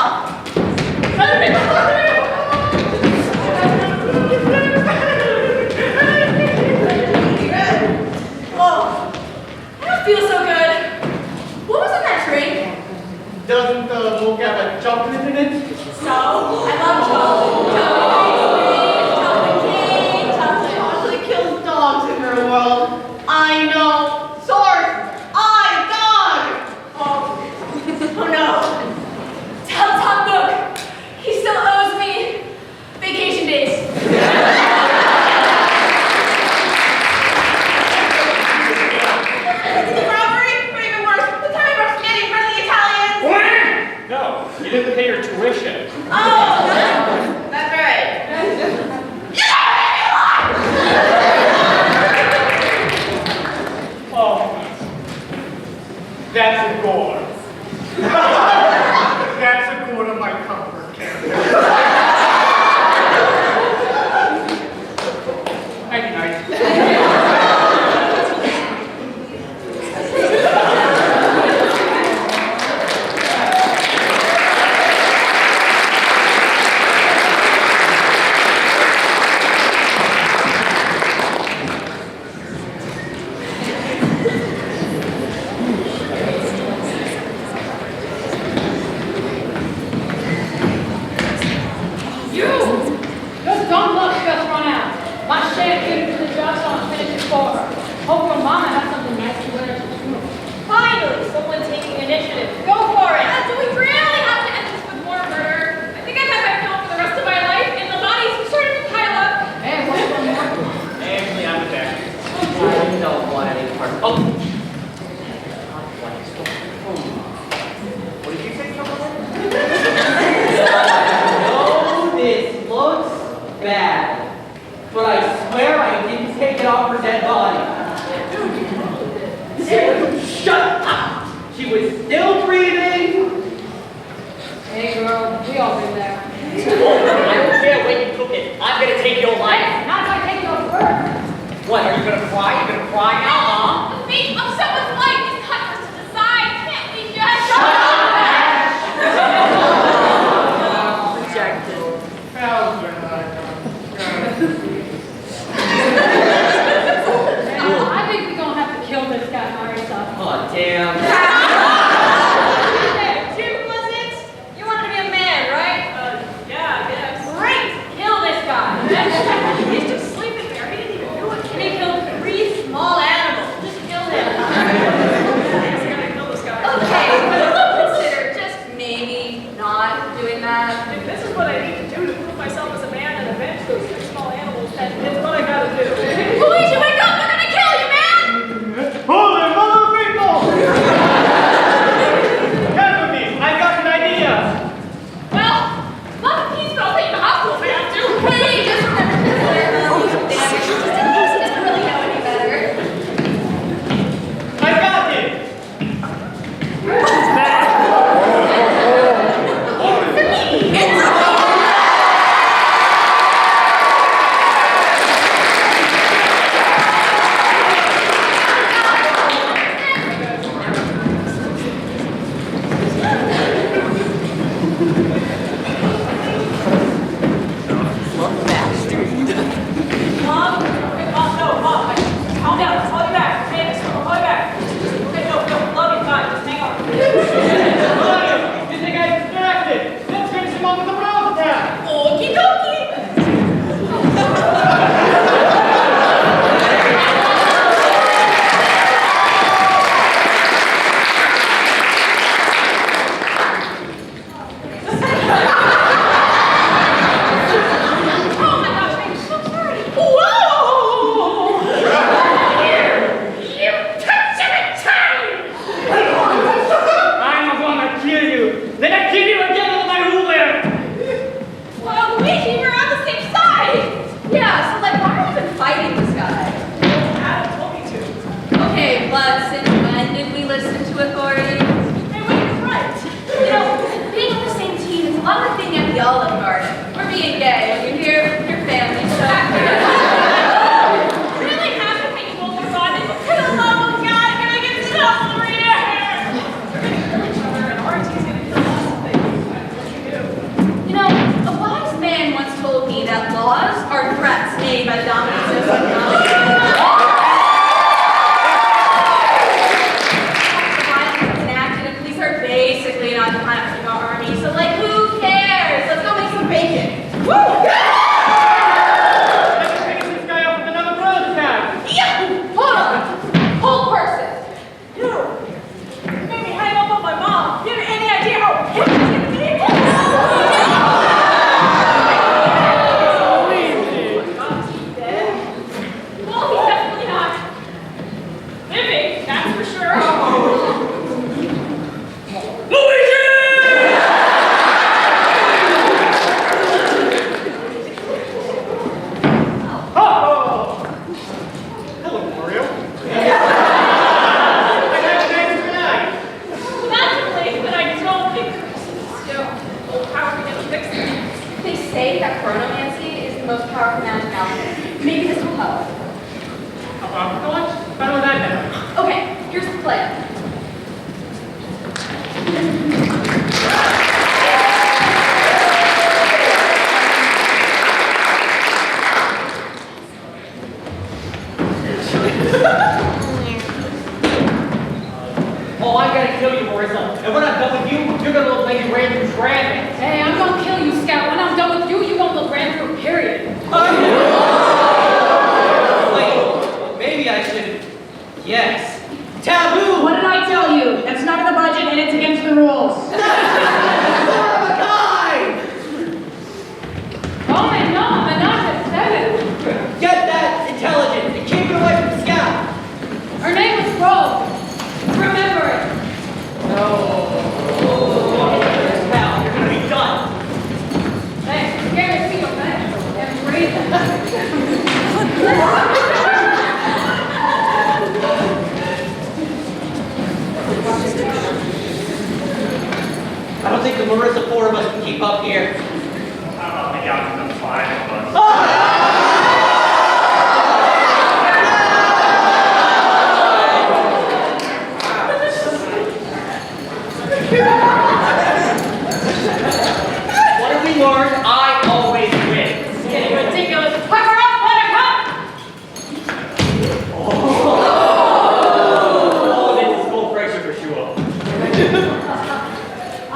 Oh, I don't feel so good. What was in that drink? Doesn't the book have a chocolate in it? So, I love chocolate. Chocolate cake, chocolate Chocolate kills dogs in their world. I know. Source. Dog. Oh no. Tell Tom Nook. He still owes me vacation days. The robbery? Or even worse, the time of spaghetti for the Italians. No, you didn't pay your tuition. Oh, that's right. Oh, that's a gore. That's a gore of my comfort camp. Thank you, nice. We all been there. I don't care when you cook it. I'm gonna take your life. Not if I take your bird. What, are you gonna cry? You gonna cry now, huh? The fate of someone's life is cut to the side. Can't we just Shut up! I think we're gonna have to kill this guy, Marissa. Oh, damn. Jim, was it? You wanted to be a man, right? Yeah, I guess. Great! Kill this guy. He's just sleeping there. He didn't even do it. And he killed 3 small animals. Just kill him. Okay, consider just maybe not doing that. If this is what I need to do to prove myself as a man and avenge those 6 small animals, then it's what I gotta do. Luigi, wake up! They're gonna kill you, man! Holy mother people! Come with me, I've got an idea. Well, not a piece, but I'll take you to the hospital if I have to. Hey, just remember this. He doesn't really know any better. I got it! Mom? No, Mom. Calm down. I'll call you back. Okay, I'll call you back. Okay, no, love you. Fine. Just hang on. Mario, you think I'm distracted? Let's finish him off with a brawl attack! Okie dokie. Oh my gosh, I'm so sorry. You touch every time! I'm gonna kill you! Then I kill you again with my ruler! Well, Luigi, we're on the same side. Yeah, so like, why are we even fighting this guy? Adam told me to. Okay, but since when did we listen to authority? Hey, wait, you're right. You know, being on the same team is a lot like being at the Olive Garden, or being gay when you're here with your family. So Really happy when you both are gone. For the love of God, can I get stuff over here? And RT's gonna kill lots of things. What you do? you know, a wise man once told me that laws are threats made by the dominant system. Violence is enacted and police are basically an automatic army. So like, who cares? Let's go make some bacon. Woo! Let's finish this guy off with another brawl attack! Yeah! Hold on. Hold person. You made me hang up on my mom. Do you have any idea how pissed she's gonna be? God, is he dead? Well, he's definitely not living, that's for sure. Oh! Hello, Mario. I got a nice tonight. That's a place that I don't think still. Oh, how are we gonna fix it? They say that chronomancy is the most powerful magic out there. Maybe this will help. How do that happen? Okay, here's the plan. Oh, I'm gonna kill you, Marissa. And when I'm done with you, you're gonna look like you ran through traffic. Hey, I'm gonna kill you, Scout. When I'm done with you, you won't look ran through, period. Wait, maybe I should. Yes. Taboo! What did to keep up here. How about the out of the 5 of us? What have we learned? I always win. It's getting ridiculous. Cover up, Buttercup! Oh, this is full pressure for sure.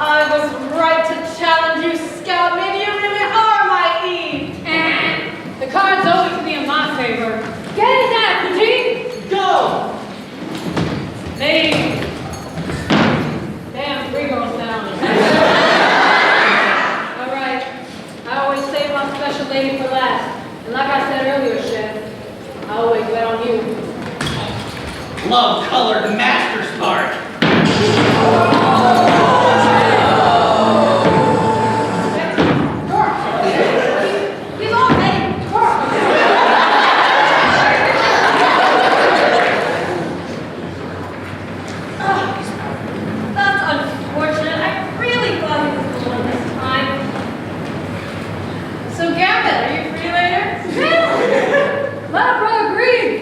I was right to challenge you, Scout. Maybe you really are my Eve. And the card's always be in my favor. Get it now, Petit! Go! Lady. Damn, 3 girls down. All right. I always save my special lady for last. And like I said earlier, Chef, I always bet on you. Love-colored master spark. He's already drunk. That's unfortunate. I really thought he was the one this time. So, Gambit, are you free later? My brother agreed.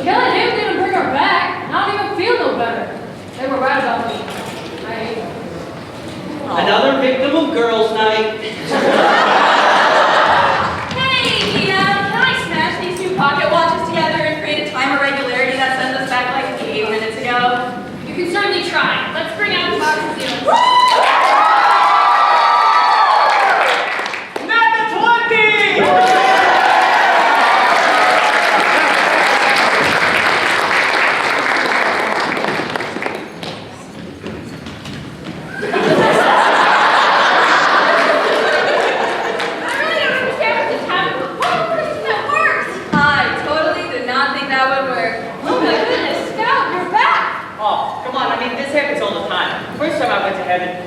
Killing him didn't bring her back. I don't even feel no better. They were right about me. I hate them. Another victim of girls' night. Hey, Mia, can I smash these 2 pocket watches together and create a time irregularity that sends us back like 8 minutes ago? You can certainly try. Let's bring out the box and see what's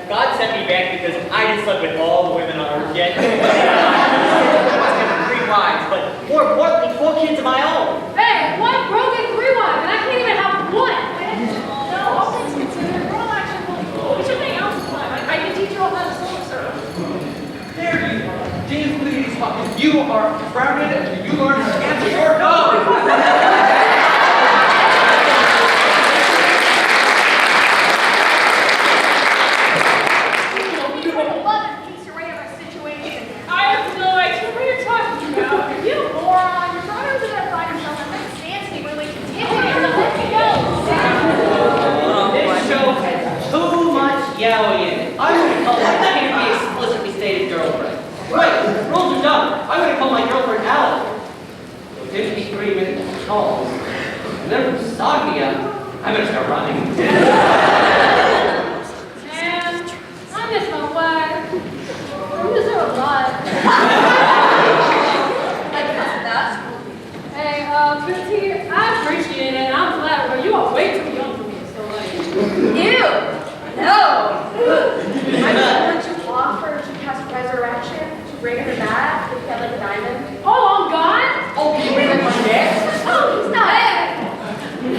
God sent me back because I didn't sleep with all the women on earth yet. I must have 3 wives, but more importantly, 4 kids of my own. Hey, 1 broken 3 wives, and I can't even have 1. No, all things considered, we're all actually really cool. We should hang out sometime. I can teach you all how to solo serve. There you are. James, please, you are grounded and you learn how to answer your dog. I have no idea what you're talking about. You moron. You're trying to do that by yourself. I'm not fancy, really. Let me go. This show has too much yaoi in it. I'm going to call my can't be explicitly stated girlfriend. Wait, rules are done. I'm going to call my girlfriend Alice. 53 minutes calls. And then from Sagia, I'm going to start running. Man, I miss my wife. I miss her a lot. Hey, Petit, I appreciate it, and I'm flattered, but you are way too young for me, so like... Ew! No! I just want to offer to cast resurrection to bring her back if you have like a diamond. Oh, I'm gone? Oh, can you bring my neck? Oh, he's not dead. You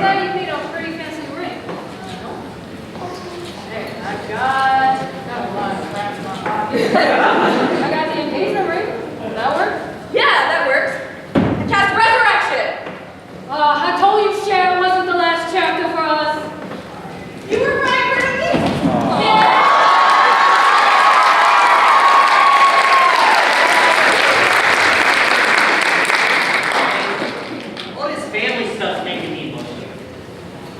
said you need a pretty fancy ring. Hey, I got a lot of crap in my pocket. I got the engagement ring. Does that work? Yeah, that works. I cast resurrection! I told you Sharon wasn't the last chapter for us. You were right for me! All this family stuff's making me emotional.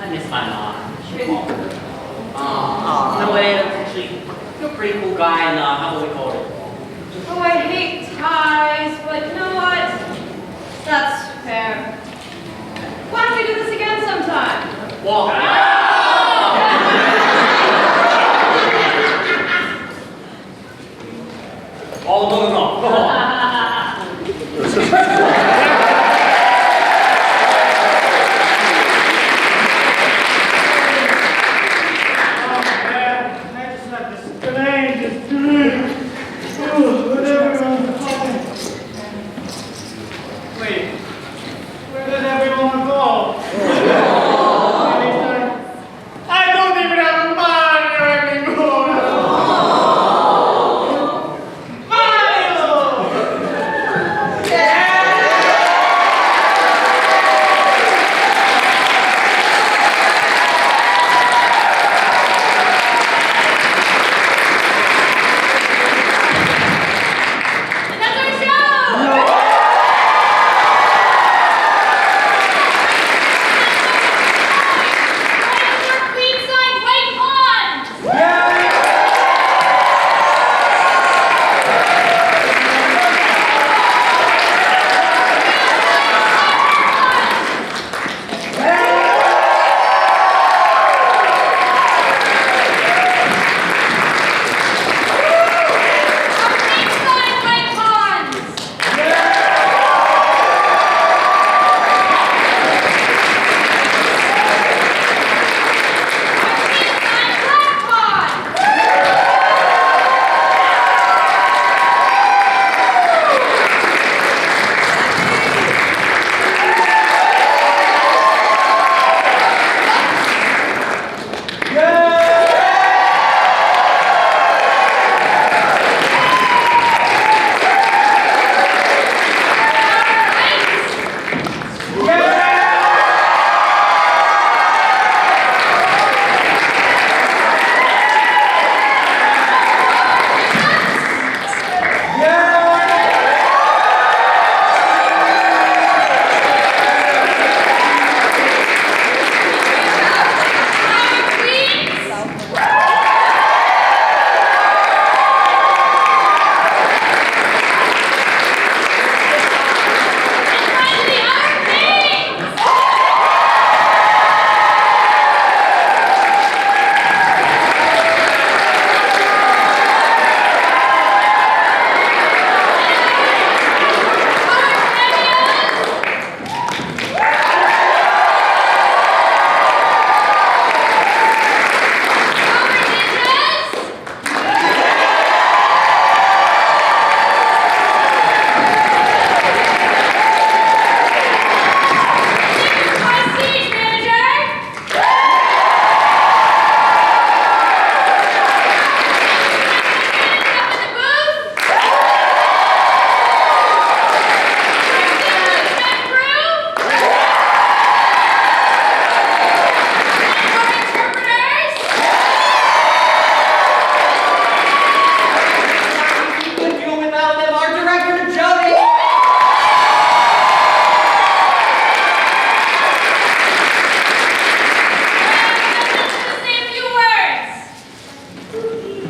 I miss my mom. No way, that's actually you're a pretty cool guy, and how about we call it? Oh, I hate ties, but you know what? That's fair. Why don't we do this again sometime? Walk. Oh, no. Come on. Wait, where did everyone go?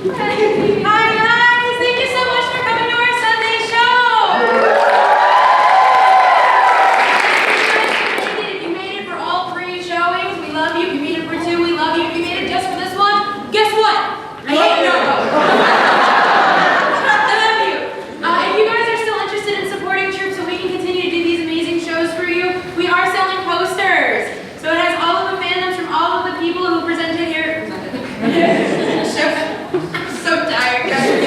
Hi guys, thank you so much for coming to our Sunday show. If you made it for all 3 showings, we love you. If you made it for 2, we love you. If you made it just for this one, guess what? I hate you. I love you. If you guys are still interested in supporting troops so we can continue to do these amazing shows for you, we are selling posters. So it has all of the fandoms from all of the people who presented here. So tired, guys. We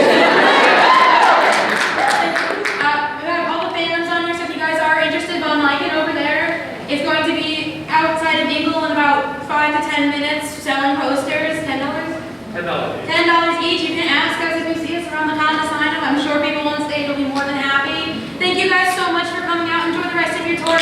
have all the fandoms on here, so if you guys are interested, go and like it over there. It's going to be outside of Eagle in about 5 to 10 minutes, selling posters. $10? $10 each. You can ask us if you see us around the con to sign up. I'm sure people on stage will be more than happy. Thank you guys so much for coming out. Enjoy the rest of your tour.